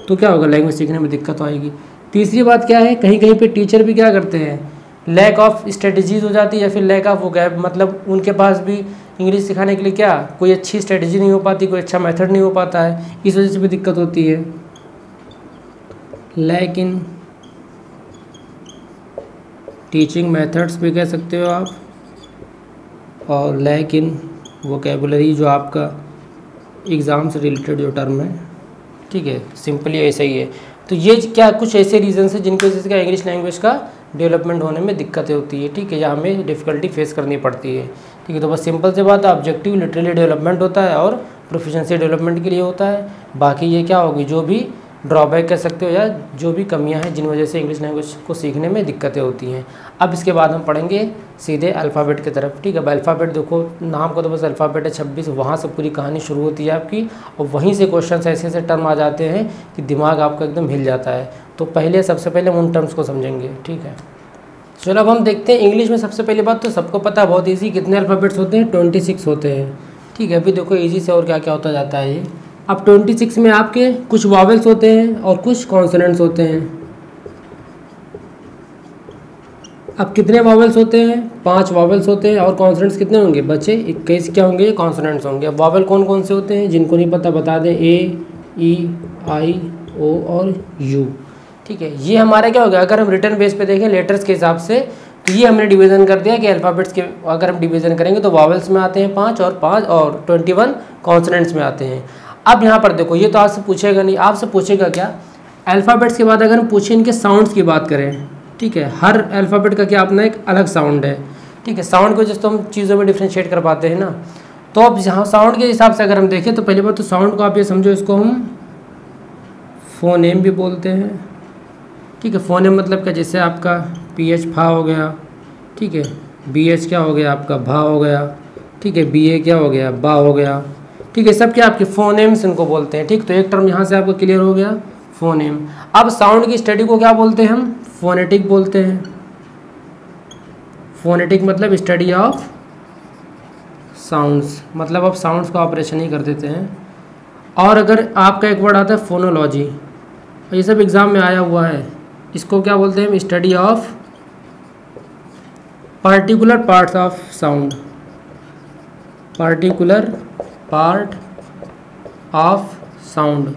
तो क्या होगा, लैंग्वेज सीखने में दिक्कत आएगी। तीसरी बात क्या है, कहीं कहीं पे टीचर भी क्या करते हैं, लैक ऑफ स्ट्रेटजीज हो जाती है, या फिर लैक ऑफ वोकैब, मतलब उनके पास भी इंग्लिश सिखाने के लिए क्या कोई अच्छी स्ट्रेटजी नहीं हो पाती, कोई अच्छा मेथड नहीं हो पाता है, इस वजह से भी दिक्कत होती है। लैक इन टीचिंग मेथड्स भी कह सकते हो आप, और लैक इन वोकेबुलरी जो आपका एग्ज़ाम से रिलेटेड जो टर्म है, ठीक है, सिंपली ऐसा ही है। तो ये क्या कुछ ऐसे रीजंस हैं जिनकी वजह से क्या इंग्लिश लैंग्वेज का डेवलपमेंट होने में दिक्कतें होती है, ठीक है, या हमें डिफ़िकल्टी फेस करनी पड़ती है, ठीक है। तो बस सिंपल से बात, ऑब्जेक्टिव लिटरली डेवलपमेंट होता है और प्रोफिशिएंसी डेवलपमेंट के लिए होता है। बाकी ये क्या होगी, जो भी ड्रॉबैक कह सकते हो या जो भी कमियां हैं जिन वजह से इंग्लिश लैंग्वेज को सीखने में दिक्कतें होती हैं। अब इसके बाद हम पढ़ेंगे सीधे अल्फ़ाबेट की तरफ, ठीक है। अब अल्फ़ाबेट देखो, नाम को तो बस अल्फ़ाबेट है 26, वहाँ से पूरी कहानी शुरू होती है आपकी, और वहीं से क्वेश्चन ऐसे ऐसे टर्म आ जाते हैं कि दिमाग आपका एकदम हिल जाता है। तो पहले सबसे पहले उन टर्म्स को समझेंगे, ठीक है। चलो अब हम देखते हैं इंग्लिश में। सबसे पहली बात तो सबको पता है, बहुत ईजी, कितने अल्फ़ाबेट्स होते हैं, 26 होते हैं, ठीक है। अभी देखो ईजी से और क्या क्या होता जाता है ये। अब 26 में आपके कुछ वॉवेल्स होते हैं और कुछ कॉन्सोनेंट्स होते हैं। अब कितने वॉवेल्स होते हैं, 5 वॉवेल्स होते हैं, और कॉन्सोनेंट्स कितने होंगे बच्चे, 21 क्या होंगे, कॉन्सोनेंट्स होंगे। अब वॉवेल कौन कौन से होते हैं, जिनको नहीं पता बता दें, ए, ई, आई, ओ और यू, ठीक है। ये हमारा क्या होगा, अगर हम रिटर्न बेस पे देखें लेटर्स के हिसाब से, तो ये हमने डिवीज़न कर दिया कि अल्फ़ाबेट्स के अगर हम डिवीज़न करेंगे तो वॉवेल्स में आते हैं 5 और 21 कॉन्सोनेंट्स में आते हैं। अब यहाँ पर देखो, ये तो आपसे पूछेगा नहीं, आपसे पूछेगा क्या, अल्फ़ाबेट्स के बाद अगर हम पूछें इनके साउंड्स की बात करें, ठीक है, हर अल्फ़ाबेट का क्या अपना एक अलग साउंड है, ठीक है। साउंड की वजह से तो हम चीज़ों में डिफ्रेंशिएट कर पाते हैं ना। तो अब यहाँ साउंड के हिसाब से अगर हम देखें तो पहली बात तो साउंड को आप ये समझो, इसको हम फोनेम भी बोलते हैं, ठीक है। फोनेम मतलब क्या, जैसे आपका PH फा हो गया, ठीक है, BH क्या हो गया आपका भा हो गया, ठीक है, BA क्या हो गया, बा हो गया। ठीक है, सब क्या आपके फोनेम्स इनको बोलते हैं। ठीक, तो एक टर्म यहाँ से आपको क्लियर हो गया, फोनेम। अब साउंड की स्टडी को क्या बोलते हैं हम, फोनेटिक बोलते हैं। फोनेटिक मतलब स्टडी ऑफ साउंड्स, मतलब आप साउंड्स का ऑपरेशन ही कर देते हैं। और अगर आपका एक वर्ड आता है फोनोलॉजी, ये सब एग्ज़ाम में आया हुआ है, इसको क्या बोलते हैं, study of particular parts of sound, particular part of sound.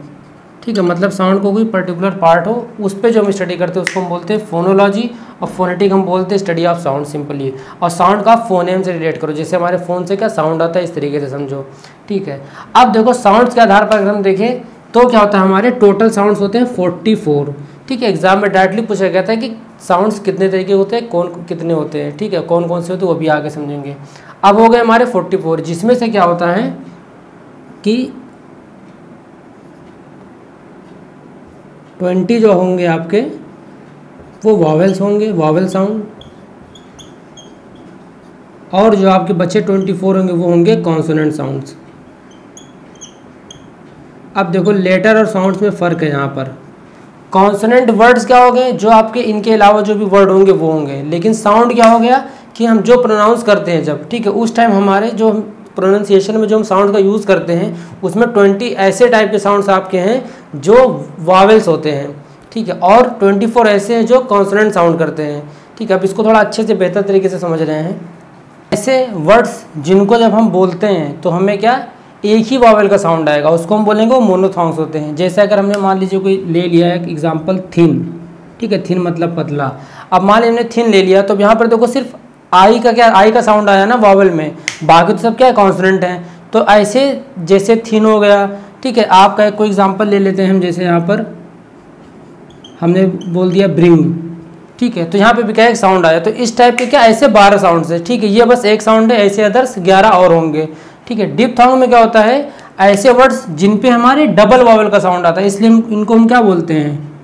ठीक है, मतलब साउंड को कोई पर्टिकुलर पार्ट हो उस पे जो हम स्टडी करते हैं उसको हम बोलते हैं फोनोलॉजी, और फोनेटिक हम बोलते हैं स्टडी ऑफ साउंड सिंपली। और साउंड का फोनेम से रिलेट करो, जैसे हमारे फ़ोन से क्या साउंड आता है, इस तरीके से समझो। ठीक है, अब देखो साउंड्स के आधार पर अगर हम देखें तो क्या होता है, हमारे टोटल साउंड्स होते हैं 44। ठीक है, एग्जाम में डायरेक्टली पूछा गया था कि साउंड्स कितने तरीके होते हैं, कौन कितने होते हैं। ठीक है, कौन कौन से होते हैं वो भी आगे समझेंगे। अब हो गए हमारे 44, जिसमें से क्या होता है कि 20 जो होंगे आपके वो वॉवेल्स होंगे, वॉवेल साउंड, और जो आपके बचे 24 होंगे वो होंगे कॉन्सोनेंट साउंड्स। अब देखो लेटर और साउंड्स में फ़र्क है यहाँ पर। कॉन्सोनेंट वर्ड्स क्या हो गए, जो आपके इनके अलावा जो भी वर्ड होंगे वो होंगे, लेकिन साउंड क्या हो गया कि हम जो प्रोनाउंस करते हैं जब, ठीक है, उस टाइम हमारे जो प्रोनाउंसिएशन में जो हम साउंड का यूज़ करते हैं उसमें 20 ऐसे टाइप के साउंड्स आपके हैं जो वॉवेल्स होते हैं। ठीक है, और 24 ऐसे हैं जो कॉन्सोनेंट साउंड करते हैं। ठीक है, अब इसको थोड़ा अच्छे से बेहतर तरीके से समझ रहे हैं। ऐसे वर्ड्स जिनको जब हम बोलते हैं तो हमें क्या एक ही वॉवेल का साउंड आएगा, उसको हम बोलेंगे वो मोनोथॉन्ग्स होते हैं। जैसे अगर हमने मान लीजिए कोई ले लिया है एग्जाम्पल थिन, ठीक है, थिन मतलब पतला। अब मान लीजिए हमने थिन ले लिया तो यहाँ पर देखो सिर्फ आई का क्या, आई का साउंड आया ना वॉवेल में, बाकी तो सब क्या है कॉन्सोनेंट हैं। तो ऐसे जैसे थिन हो गया, ठीक है, आपका कोई एग्जांपल ले लेते हैं हम, जैसे यहाँ पर हमने बोल दिया ब्रिंग, ठीक है, तो यहाँ पे भी क्या एक साउंड आया। तो इस टाइप के क्या ऐसे 12 साउंड है। ठीक है, ये बस एक साउंड है, ऐसे अदर्स 11 और होंगे। ठीक है, डिप्थोंग में क्या होता है, ऐसे वर्ड्स जिन पे हमारे डबल वॉवेल का साउंड आता है, इसलिए इनको हम क्या बोलते हैं,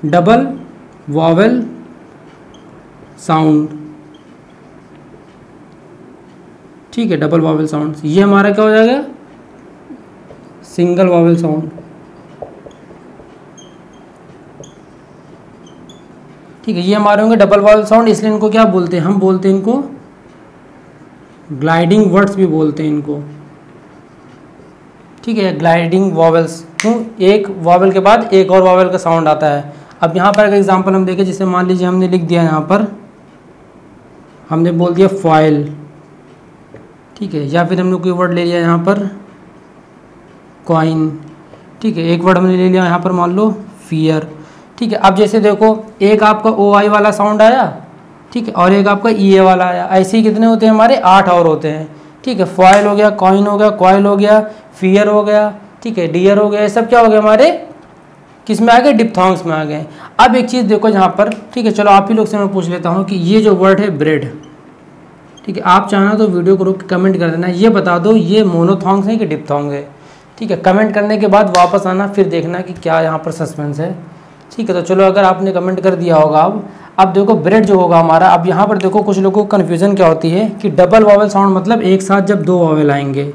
डबल वॉवेल साउंड। ठीक है, डबल वॉवेल साउंड। ये हमारा क्या हो जाएगा, सिंगल वॉवेल साउंड। ठीक है, ये हमारे होंगे डबल वॉवेल साउंड, इसलिए इनको क्या बोलते हैं, हम बोलते हैं इनको ग्लाइडिंग वर्ड्स भी बोलते हैं इनको। ठीक है, ग्लाइडिंग वॉवेल्स, क्यों, एक वॉवेल के बाद एक और वॉवेल का साउंड आता है। अब यहाँ पर अगर एग्जांपल हम देखें, जैसे मान लीजिए हमने लिख दिया यहाँ पर, हमने बोल दिया फॉयल, ठीक है, या फिर हमने कोई वर्ड ले लिया यहाँ पर कॉइन। ठीक है, एक वर्ड हमने ले लिया यहाँ पर मान लो फियर। ठीक है, अब जैसे देखो एक आपका OI वाला साउंड आया, ठीक है, और एक आपका EA वाला आया, ऐसे ही कितने होते हैं हमारे 8 और होते हैं। ठीक है, फॉयल हो गया, कॉइन हो गया, कॉयल हो गया, फियर हो गया, ठीक है, डियर हो गया, ये सब क्या हो गया हमारे किस में आ गए, डिप्थोंग्स में आ गए। अब एक चीज़ देखो यहाँ पर, ठीक है, चलो आप ही लोग से मैं पूछ लेता हूँ कि ये जो वर्ड है ब्रेड, ठीक है, आप चाहना तो वीडियो को रोक के कमेंट कर देना, ये बता दो ये मोनोथॉन्ग्स है कि डिप्थोंग है। ठीक है, कमेंट करने के बाद वापस आना, फिर देखना कि क्या यहाँ पर सस्पेंस है। ठीक है, तो चलो अगर आपने कमेंट कर दिया होगा अब देखो ब्रेड जो होगा हमारा, अब यहाँ पर देखो कुछ लोगों को कन्फ्यूज़न क्या होती है कि डबल वॉवेल साउंड मतलब एक साथ जब 2 वॉवेल आएंगे।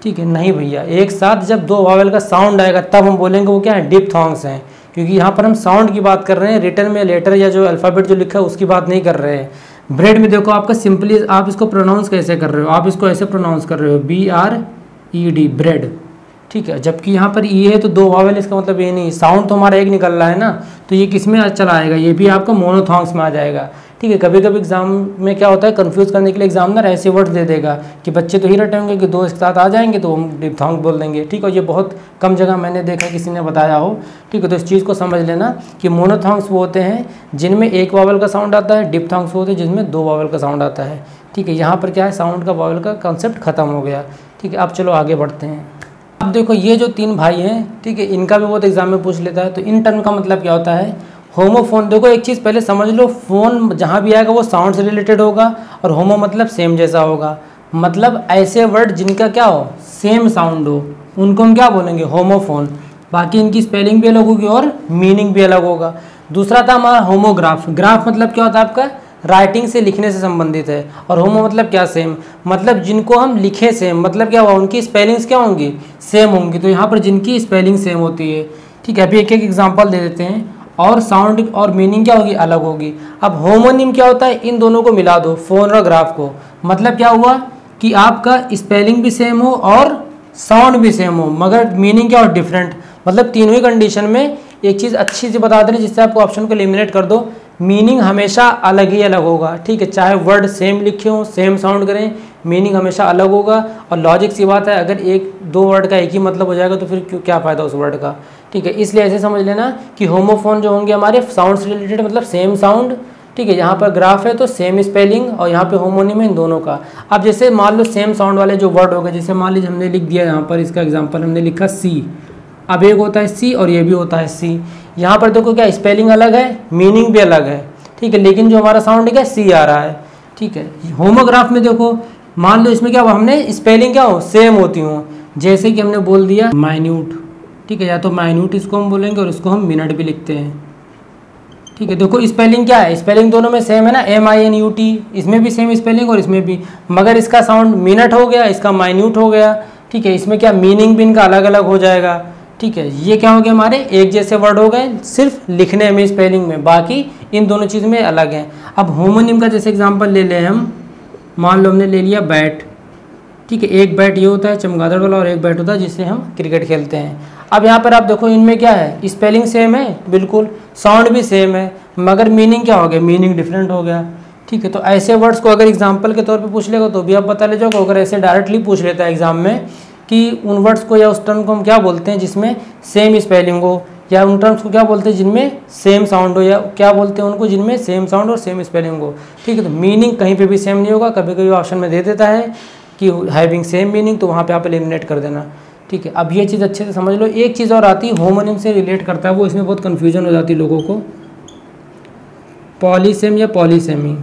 ठीक है, नहीं भैया, एक साथ जब 2 वॉवेल का साउंड आएगा तब हम बोलेंगे वो क्या है, डिप्थोंग्स हैं, क्योंकि यहाँ पर हम साउंड की बात कर रहे हैं, रिटन में लेटर या जो अल्फ़ाबेट जो लिखा है उसकी बात नहीं कर रहे हैं। ब्रेड में देखो आपका सिंपली आप इसको प्रोनाउंस कैसे कर रहे हो, आप इसको ऐसे प्रोनाउंस कर रहे हो BRED ब्रेड। ठीक है, जबकि यहाँ पर E है तो 2 वॉवेल, इसका मतलब ये नहीं, साउंड तो हमारा एक निकल रहा है ना, तो ये किस में चला आएगा, ये भी आपका मोनोथॉन्ग्स में आ जाएगा। ठीक है, कभी कभी एग्जाम में क्या होता है, कंफ्यूज करने के लिए एग्जामिनर ऐसे वर्ड्स दे देगा कि बच्चे तो ही रटे होंगे कि 2 एक साथ आ जाएंगे तो हम डिप्थोंग बोल देंगे। ठीक है, ये बहुत कम जगह मैंने देखा किसी ने बताया हो। ठीक है, तो इस चीज़ को समझ लेना कि मोनोथॉन्ग्स वो होते हैं जिनमें एक वॉवेल का साउंड आता है, डिप्थोंग्स वो होते हैं जिनमें 2 वॉवेल का साउंड आता है। ठीक है, यहाँ पर क्या है, साउंड का वॉवेल का कॉन्सेप्ट खत्म हो गया। ठीक है, अब चलो आगे बढ़ते हैं। अब देखो ये जो 3 भाई हैं, ठीक है, इनका भी बहुत एग्जाम में पूछ लेता है। तो इन टर्म का मतलब क्या होता है, होमोफोन। देखो एक चीज़ पहले समझ लो, फ़ोन जहाँ भी आएगा वो साउंड से रिलेटेड होगा, और होमो मतलब सेम जैसा होगा, मतलब ऐसे वर्ड जिनका क्या हो, सेम साउंड हो, उनको हम क्या बोलेंगे, होमोफोन। बाकी इनकी स्पेलिंग भी अलग होगी और मीनिंग भी अलग होगा। दूसरा था हमारा होमोग्राफ। ग्राफ मतलब क्या होता है आपका, राइटिंग से, लिखने से संबंधित है। और होमो मतलब क्या, सेम, मतलब जिनको हम लिखे सेम, मतलब क्या हुआ, उनकी स्पेलिंग्स क्या होंगी, सेम होंगी। तो यहाँ पर जिनकी स्पेलिंग सेम होती है, ठीक है। अभी एक एक एग्जांपल दे देते हैं। और साउंड और मीनिंग क्या होगी, अलग होगी। अब होमोनिम क्या होता है, इन दोनों को मिला दो, फोन और ग्राफ को, मतलब क्या हुआ कि आपका स्पेलिंग भी सेम हो और साउंड भी सेम हो, मगर मीनिंग क्या हो, डिफरेंट। मतलब तीनों ही कंडीशन में एक चीज़ अच्छी सी बता दें जिससे आपको ऑप्शन को एलिमिनेट कर दो, मीनिंग हमेशा अलग ही अलग होगा, ठीक है। चाहे वर्ड सेम लिखे हों, सेम साउंड करें, मीनिंग हमेशा अलग होगा। और लॉजिक सी बात है, अगर एक दो वर्ड का एक ही मतलब हो जाएगा तो फिर क्यों, क्या फ़ायदा उस वर्ड का, ठीक है। इसलिए ऐसे समझ लेना कि होमोफोन जो होंगे हमारे साउंड से रिलेटेड, मतलब सेम साउंड, ठीक है। यहाँ पर ग्राफ है तो सेम स्पेलिंग, और यहाँ पे होमोनिम है इन दोनों का। अब जैसे मान लो सेम साउंड वाले जो वर्ड हो गए, जैसे मान लीजिए हमने लिख दिया यहाँ पर, इसका एग्जांपल हमने लिखा सी। अब एक होता है सी और ये भी होता है सी। यहाँ पर देखो क्या स्पेलिंग अलग है, मीनिंग भी अलग है, ठीक है, लेकिन जो हमारा साउंड क्या सी आ रहा है, ठीक है। होमोग्राफ में देखो, मान लो इसमें क्या हुआ, हमने स्पेलिंग क्या हो, सेम होती हो, जैसे कि हमने बोल दिया माइन्यूट, ठीक है, या तो माइन्यूट इसको हम बोलेंगे और इसको हम मिनट भी लिखते हैं, ठीक है। देखो स्पेलिंग क्या है, स्पेलिंग दोनों में सेम है ना, MINUT, इसमें भी सेम स्पेलिंग और इसमें भी, मगर इसका साउंड मिनट हो गया, इसका माइन्यूट हो गया, ठीक है। इसमें क्या मीनिंग भी इनका अलग अलग हो जाएगा, ठीक है। ये क्या हो गया, हमारे एक जैसे वर्ड हो गए सिर्फ लिखने में, स्पेलिंग में, बाकी इन दोनों चीज़ में अलग हैं। अब होमोनिम का जैसे एग्जांपल ले लें हम, मान लो हमने ले लिया बैट, ठीक है। एक बैट ये होता है चमगादड़ वाला और एक बैट होता है जिससे हम क्रिकेट खेलते हैं। अब यहाँ पर आप देखो इनमें क्या है, स्पेलिंग सेम है बिल्कुल, साउंड भी सेम है, मगर मीनिंग क्या हो गया, मीनिंग डिफरेंट हो गया, ठीक है। तो ऐसे वर्ड्स को अगर एग्जाम्पल के तौर पर पूछ लेगा तो भी आप पता ले जाओगे। अगर ऐसे डायरेक्टली पूछ लेता है एग्जाम में कि उन वर्ड्स को या उस टर्म को हम क्या बोलते हैं जिसमें सेम स्पेलिंग हो, या उन टर्म्स को क्या बोलते हैं जिनमें सेम साउंड हो, या क्या बोलते हैं उनको जिनमें सेम साउंड और सेम स्पेलिंग हो, ठीक है। तो मीनिंग कहीं पे भी सेम नहीं होगा, कभी कभी ऑप्शन में दे देता है कि हैविंग सेम मीनिंग, तो वहाँ पे आप एलिमिनेट कर देना, ठीक है। अब ये चीज़ अच्छे से समझ लो। एक चीज़ और आती है, होमोनिम से रिलेट करता है वो, इसमें बहुत कन्फ्यूजन हो जाती है लोगों को, पॉलीसेम या पॉलीसेमी,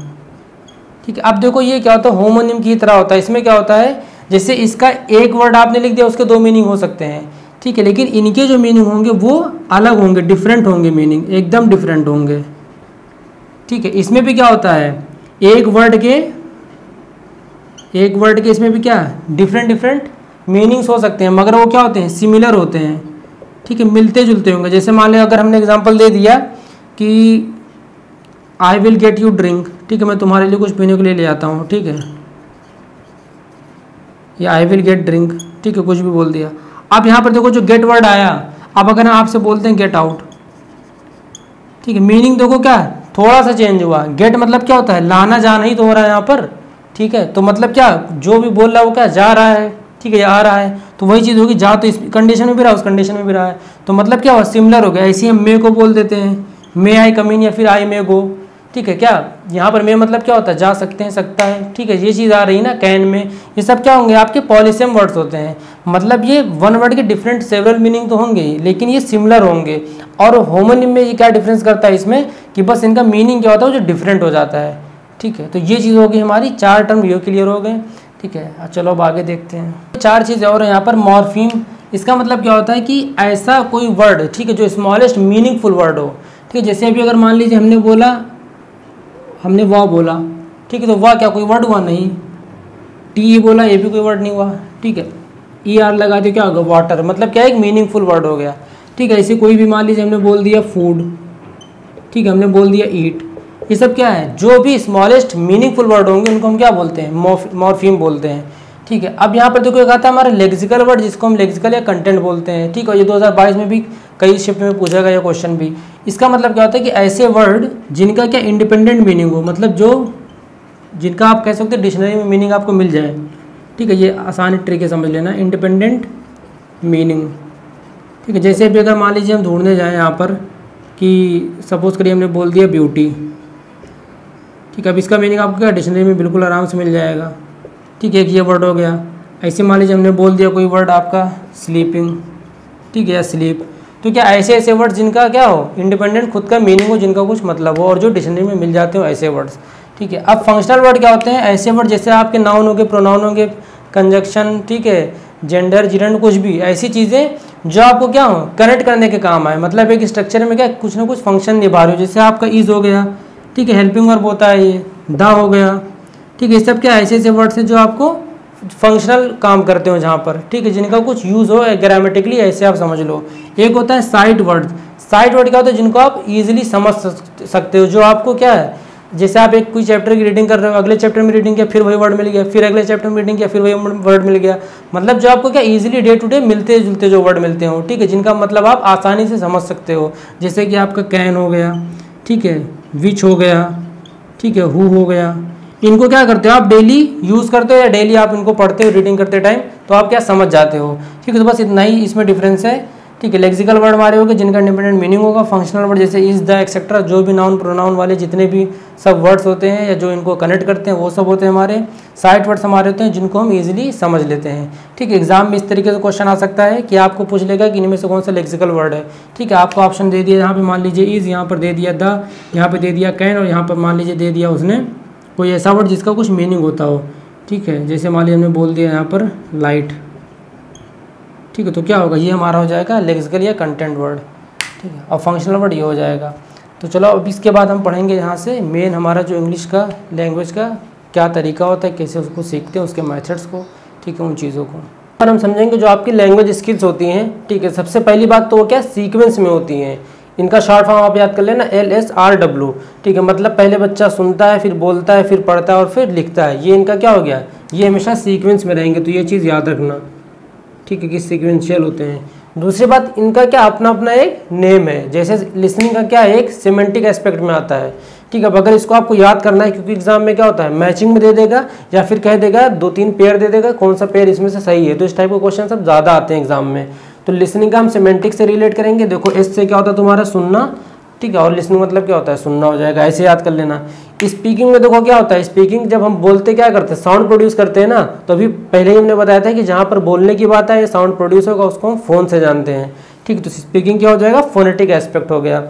ठीक है। अब देखो ये क्या होता है, होमोनिम की तरह होता है। इसमें क्या होता है, जैसे इसका एक वर्ड आपने लिख दिया, उसके दो मीनिंग हो सकते हैं, ठीक है, लेकिन इनके जो मीनिंग होंगे वो अलग होंगे, डिफरेंट होंगे, मीनिंग एकदम डिफरेंट होंगे, ठीक है। इसमें भी क्या होता है, एक वर्ड के इसमें भी क्या डिफरेंट मीनिंग्स हो सकते हैं, मगर वो क्या होते हैं, सिमिलर होते हैं, ठीक है, मिलते जुलते होंगे। जैसे मान लो अगर हमने एग्जांपल दे दिया कि I will get you drink, ठीक है, मैं तुम्हारे लिए कुछ पीने के लिए ले आता हूँ, ठीक है, या आई विल गेट ड्रिंक, ठीक है, कुछ भी बोल दिया। अब यहाँ पर देखो जो गेट वर्ड आया, अब अगर हम आपसे बोलते हैं गेट आउट, ठीक है, मीनिंग देखो क्या थोड़ा सा चेंज हुआ। गेट मतलब क्या होता है, लाना जाना ही तो हो रहा है यहाँ पर, ठीक है। तो मतलब क्या, जो भी बोल रहा है वो क्या जा रहा है, ठीक है, या आ रहा है, तो वही चीज़ होगी, जा तो इस कंडीशन में भी रहा, उस कंडीशन में भी रहा है, तो मतलब क्या हुआ, सिमिलर हो गया। ऐसे हम मे को बोल देते हैं, मे आई कम इन, या फिर आई मे गो, ठीक है। क्या यहाँ पर मे मतलब क्या होता है, जा सकते हैं, सकता है, ठीक है। ये चीज़ आ रही ना कैन में, ये सब क्या होंगे, आपके पॉलीसेम वर्ड्स होते हैं। मतलब ये वन वर्ड के डिफरेंट सेवरल मीनिंग तो होंगे ही, लेकिन ये सिमिलर होंगे। और होमोनिम में ये क्या डिफरेंस करता है इसमें, कि बस इनका मीनिंग क्या होता है जो डिफरेंट हो जाता है, ठीक है। तो ये चीज़ होगी हमारी, चार टर्म ये क्लियर हो गए, ठीक है। चलो अब आगे देखते हैं। चार चीज़ें और यहाँ पर, मॉर्फीम, इसका मतलब क्या होता है कि ऐसा कोई वर्ड, ठीक है, जो स्मॉलेस्ट मीनिंगफुल वर्ड हो, ठीक है। जैसे अभी अगर मान लीजिए हमने वाह बोला, ठीक है, तो वाह क्या कोई वर्ड हुआ, नहीं। टी बोला, ये भी कोई वर्ड नहीं हुआ, ठीक है। ER लगा दिया, क्या होगा, वाटर, मतलब क्या एक मीनिंगफुल वर्ड हो गया, ठीक है। ऐसे कोई भी मान लीजिए हमने बोल दिया फूड, ठीक है, हमने बोल दिया ईट, ये सब क्या है, जो भी स्मॉलेस्ट मीनिंगफुल वर्ड होंगे उनको हम क्या बोलते हैं, मॉर्फीम बोलते हैं, ठीक है। अब यहाँ पर देखो एक आता है हमारा लेक्सिकल वर्ड, जिसको हम लेक्सिकल या कंटेंट बोलते हैं, ठीक है। ये 2022 में भी कई शिफ्ट में पूछा गया क्वेश्चन भी। इसका मतलब क्या होता है कि ऐसे वर्ड जिनका क्या इंडिपेंडेंट मीनिंग हो, मतलब जो जिनका आप कह सकते हैं डिक्शनरी में मीनिंग आपको मिल जाए, ठीक है। ये आसान ट्रिक है, समझ लेना, इंडिपेंडेंट मीनिंग, ठीक है। जैसे भी अगर मान लीजिए हम ढूंढने जाएँ यहाँ पर कि सपोज करिए हमने बोल दिया ब्यूटी, ठीक है। अब इसका मीनिंग आपको क्या डिक्शनरी में बिल्कुल आराम से मिल जाएगा, ठीक है, एक ये वर्ड हो गया। ऐसे मान लीजिए हमने बोल दिया कोई वर्ड आपका स्लीपिंग, ठीक है, या स्लीप, तो क्या ऐसे वर्ड जिनका क्या हो, इंडिपेंडेंट खुद का मीनिंग हो, जिनका कुछ मतलब हो और जो डिक्शनरी में मिल जाते हो, ऐसे वर्ड्स, ठीक है। अब फंक्शनल वर्ड क्या होते हैं, ऐसे वर्ड जैसे आपके नाउन हो गए, प्रोनाउन हो गए, कंजक्शन, ठीक है, जेंडर, जिरंड, कुछ भी ऐसी चीज़ें जो आपको क्या हो कनेक्ट करने के काम आए, मतलब एक स्ट्रक्चर में क्या कुछ ना कुछ फंक्शन निभा रहे हो। जैसे आपका इज हो गया, ठीक है, हेल्पिंग वर्ब होता है ये, द हो गया, ठीक है। ये सब क्या ऐसे ऐसे वर्ड्स हैं जो आपको फंक्शनल काम करते हो जहाँ पर, ठीक है, जिनका कुछ यूज़ हो ग्रामेटिकली, ऐसे आप समझ लो। एक होता है साइट वर्ड। साइट वर्ड क्या होता है, जिनको आप इजीली समझ सकते हो, जो आपको क्या है, जैसे आप एक कोई चैप्टर की रीडिंग कर रहे हो, अगले चैप्टर में रीडिंग किया फिर वही वर्ड मिल गया, फिर अगले चैप्टर में रीडिंग किया फिर वही वर्ड मिल गया, मतलब जो आपको क्या इजीली डे टू डे मिलते जुलते जो वर्ड मिलते हो, ठीक है, जिनका मतलब आप आसानी से समझ सकते हो। जैसे कि आपका कैन हो गया, ठीक है, विच हो गया, ठीक है, हु हो गया। इनको क्या करते हो आप डेली यूज़ करते हो या डेली आप इनको पढ़ते हो रीडिंग करते टाइम, तो आप क्या समझ जाते हो, ठीक है। तो बस इतना ही इसमें डिफरेंस है, ठीक है। लेक्सिकल वर्ड हमारे होंगे जिनका इंडिपेंडेंट मीनिंग होगा। फंक्शनल वर्ड जैसे इज, द, एक्सेट्रा, जो भी नाउन प्रोनाउन वाले जितने भी सब वर्ड्स होते हैं या जो इनको कनेक्ट करते हैं वो सब होते हैं हमारे। साइट वर्ड्स हमारे होते हैं जिनको हम इजीली समझ लेते हैं, ठीक है। एग्जाम में इस तरीके से क्वेश्चन आ सकता है कि आपको पूछ लेगा कि इनमें से कौन सा लेक्सिकल वर्ड है, ठीक है। आपको ऑप्शन दे दिया, यहाँ पे मान लीजिए इज, यहाँ पर दे दिया द, यहाँ पे दे दिया कैन, और यहाँ पर मान लीजिए दे दिया उसने कोई ऐसा वर्ड जिसका कुछ मीनिंग होता हो, ठीक है। जैसे मान लीजिए हमने बोल दिया यहाँ पर लाइट, ठीक है, तो क्या होगा, ये हमारा हो जाएगा लेक्सिकल या कंटेंट वर्ड, ठीक है। और फंक्शनल वर्ड ये हो जाएगा। तो चलो अब इसके बाद हम पढ़ेंगे यहाँ से मेन हमारा जो इंग्लिश का लैंग्वेज का क्या तरीका होता है, कैसे उसको सीखते हैं, उसके मेथड्स को, ठीक है, उन चीज़ों को पर हम समझेंगे। जो आपकी लैंग्वेज स्किल्स होती हैं, ठीक है, सबसे पहली बात तो वो क्या सीक्वेंस में होती हैं। इनका शॉर्ट फॉर्म आप याद कर लेना LSRW, ठीक है। मतलब पहले बच्चा सुनता है, फिर बोलता है, फिर पढ़ता है और फिर लिखता है। ये इनका क्या हो गया, ये हमेशा सीक्वेंस में रहेंगे, तो ये चीज़ याद रखना, ठीक है, कि सीक्वेंशियल होते हैं। दूसरी बात, इनका क्या अपना अपना एक नेम है। जैसे लिसनिंग का क्या है, एक सिमेंटिक एस्पेक्ट में आता है, ठीक है। अब अगर इसको आपको याद करना है, क्योंकि एग्जाम में क्या होता है मैचिंग में दे देगा या फिर कह देगा 2-3 पेयर दे देगा, कौन सा पेयर इसमें से सही है, तो इस टाइप के क्वेश्चन सब ज़्यादा आते हैं एग्जाम में। तो लिसनिंग का हम सिमेंटिक से रिलेट करेंगे। देखो एस से क्या होता है तुम्हारा सुनना, ठीक है, और लिसनिंग मतलब क्या होता है सुनना हो जाएगा, ऐसे याद कर लेना। स्पीकिंग में देखो क्या होता है, स्पीकिंग जब हम बोलते क्या करते हैं, साउंड प्रोड्यूस करते हैं ना, तो अभी पहले ही हमने बताया था कि जहाँ पर बोलने की बात है या साउंड प्रोड्यूस होगा उसको हम फोन से जानते हैं, ठीक है। तो स्पीकिंग क्या हो जाएगा, फोनेटिक एस्पेक्ट हो गया।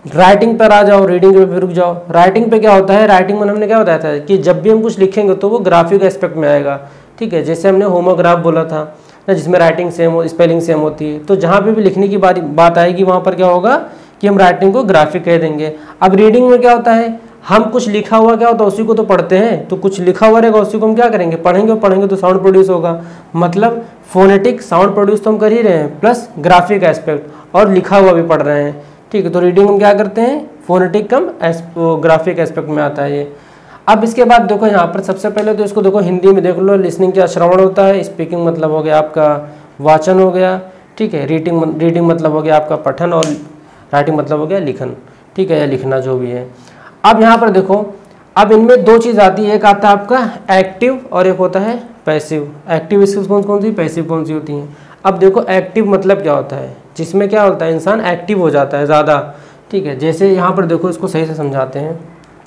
राइटिंग पर आ जाओ, रीडिंग पे रुक जाओ। राइटिंग पे क्या होता है, राइटिंग में हमने क्या बताया था कि जब भी हम कुछ लिखेंगे तो वो ग्राफिक एस्पेक्ट में आएगा, ठीक है। जैसे हमने होमोग्राफ बोला था ना, जिसमें राइटिंग सेम हो, स्पेलिंग सेम होती है, तो जहाँ पे भी लिखने की बात आएगी वहाँ पर क्या होगा कि हम राइटिंग को ग्राफिक कह देंगे। अब रीडिंग में क्या होता है, हम कुछ लिखा हुआ क्या होता है उसी को तो पढ़ते हैं, तो कुछ लिखा हुआ रहेगा उसी को हम क्या करेंगे पढ़ेंगे, और पढ़ेंगे तो साउंड प्रोड्यूस होगा। मतलब फोनेटिक साउंड प्रोड्यूस तो हम कर ही रहे हैं, प्लस ग्राफिक एस्पेक्ट और लिखा हुआ भी पढ़ रहे हैं, ठीक है। तो रीडिंग हम क्या करते हैं, फोनेटिक कम ग्राफिक एस्पेक्ट में आता है ये। अब इसके बाद देखो यहाँ पर सबसे पहले तो इसको देखो हिंदी में देख लो, लिसनिंग क्या श्रवण होता है, स्पीकिंग मतलब हो गया आपका वाचन हो गया, ठीक है। रीडिंग मतलब हो गया आपका पठन, और राइटिंग मतलब हो गया लिखन, ठीक है, या लिखना जो भी है। अब यहाँ पर देखो, अब इनमें दो चीज़ आती है, एक आता है आपका एक्टिव और एक होता है पैसिव। एक्टिव स्किल्स कौन सी, पैसिव कौन सी होती हैं। अब देखो एक्टिव मतलब क्या होता है, जिसमें क्या होता है इंसान एक्टिव हो जाता है ज़्यादा, ठीक है। जैसे यहाँ पर देखो इसको सही से समझाते हैं,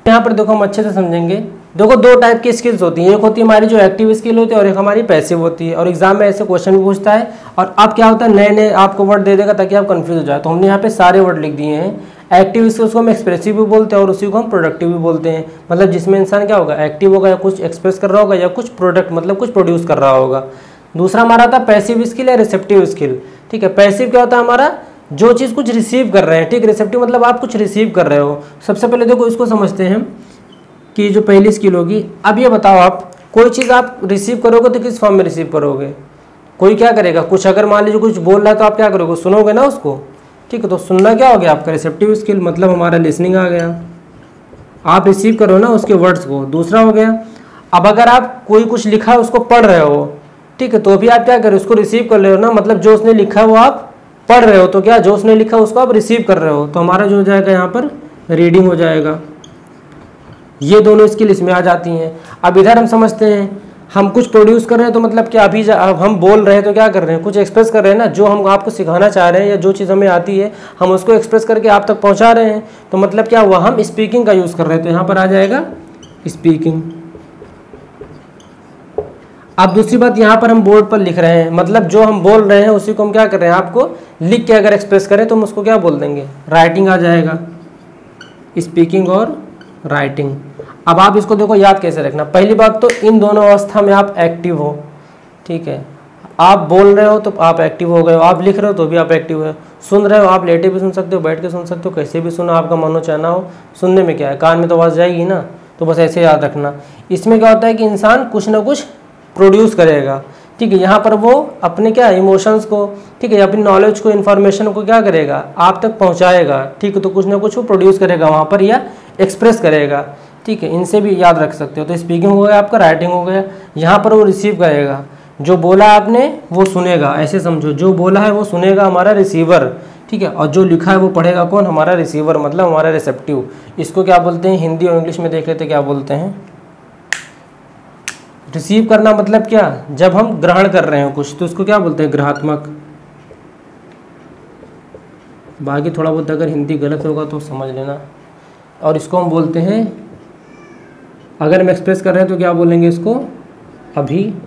यहाँ पर देखो हम अच्छे से समझेंगे। देखो दो टाइप की स्किल्स होती हैं, एक होती है हमारी जो एक्टिव स्किल होती है और एक हमारी पैसिव होती है, और एग्जाम में ऐसे क्वेश्चन भी पूछता है। और अब क्या होता है नए नए आपको वर्ड दे देगा ताकि आप कंफ्यूज हो जाए, तो हमने यहाँ पे सारे वर्ड लिख दिए हैं। एक्टिव स्किल्स को हम एक्सप्रेसिव भी बोलते हैं और उसी को हम प्रोडक्टिव भी बोलते हैं। मतलब जिसमें इंसान क्या होगा एक्टिव होगा, या कुछ एक्सप्रेस कर रहा होगा, या कुछ प्रोडक्ट मतलब कुछ प्रोड्यूस कर रहा होगा। दूसरा हमारा था पैसिव स्किल या रिसेप्टिव स्किल, ठीक है। पैसिव क्या होता है हमारा, जो चीज़ कुछ रिसीव कर रहे हैं, ठीक। रिसेप्टिव मतलब आप कुछ रिसीव कर रहे हो। सबसे पहले देखो इसको समझते हैं कि जो पहली स्किल होगी, अब ये बताओ आप कोई चीज़ आप रिसीव करोगे तो किस फॉर्म में रिसीव करोगे। कोई क्या करेगा, कुछ अगर मान लीजिए कुछ बोल रहा है तो आप क्या करोगे, सुनोगे ना उसको, ठीक है। तो सुनना क्या हो गया आपका रिसेप्टिव स्किल, मतलब हमारा लिसनिंग आ गया, आप रिसीव करो ना उसके वर्ड्स को। दूसरा हो गया, अब अगर आप कोई कुछ लिखा है उसको पढ़ रहे हो, ठीक है, तो भी आप क्या करें उसको रिसीव कर रहे हो ना, मतलब जो उसने लिखा है वो आप पढ़ रहे हो, तो क्या जो उसने लिखा है उसको आप रिसीव कर रहे हो, तो हमारा जो हो जाएगा यहाँ पर रीडिंग हो जाएगा। ये दोनों स्किल इसमें आ जाती हैं। अब इधर हम समझते हैं, हम कुछ प्रोड्यूस कर रहे हैं तो मतलब क्या अभी अब हम बोल रहे हैं तो क्या कर रहे हैं, कुछ एक्सप्रेस कर रहे हैं ना, जो हम आपको सिखाना चाह रहे हैं या जो चीज़ हमें आती है हम उसको एक्सप्रेस करके आप तक पहुंचा रहे हैं, तो मतलब क्या हुआ हम स्पीकिंग का यूज़ कर रहे हैं, तो यहाँ पर आ जाएगा स्पीकिंग। अब दूसरी बात, यहाँ पर हम बोर्ड पर लिख रहे हैं, मतलब जो हम बोल रहे हैं उसी को हम क्या कर रहे हैं, आपको लिख के अगर एक्सप्रेस करें तो हम उसको क्या बोल देंगे, राइटिंग आ जाएगा। स्पीकिंग और राइटिंग। अब आप इसको देखो याद कैसे रखना, पहली बात तो इन दोनों अवस्था में आप एक्टिव हो, ठीक है। आप बोल रहे हो तो आप एक्टिव हो गए हो, आप लिख रहे हो तो भी आप एक्टिव हो, सुन रहे हो आप लेटे भी सुन सकते हो, बैठ के सुन सकते हो, कैसे भी सुनो, आपका मन हो चाहना हो। सुनने में क्या है, कान में तो आवाज़ जाएगी ना, तो बस ऐसे याद रखना। इसमें क्या होता है कि इंसान कुछ ना कुछ प्रोड्यूस करेगा, ठीक है। यहाँ पर वो अपने क्या इमोशंस को, ठीक है, अपनी नॉलेज को, इन्फॉर्मेशन को क्या करेगा, आप तक पहुँचाएगा, ठीक है। तो कुछ ना कुछ वो प्रोड्यूस करेगा वहाँ पर या एक्सप्रेस करेगा, ठीक है। इनसे भी याद रख सकते हो। तो स्पीकिंग हो गया आपका, राइटिंग हो गया। यहाँ पर वो रिसीव करेगा, जो बोला आपने वो सुनेगा, ऐसे समझो, जो बोला है वो सुनेगा हमारा रिसीवर, ठीक है। और जो लिखा है वो पढ़ेगा कौन, हमारा रिसीवर, मतलब हमारा रिसेप्टिव। इसको क्या बोलते हैं, हिंदी और इंग्लिश में देख लेते क्या बोलते हैं। रिसीव करना मतलब क्या, जब हम ग्रहण कर रहे हो कुछ तो उसको क्या बोलते हैं, ग्रहात्मक। बाकी थोड़ा बहुत अगर हिंदी गलत होगा तो समझ लेना। और इसको हम बोलते हैं, अगर हम एक्सप्रेस कर रहे हैं तो क्या बोलेंगे इसको, अभिव्यक्तात्मक,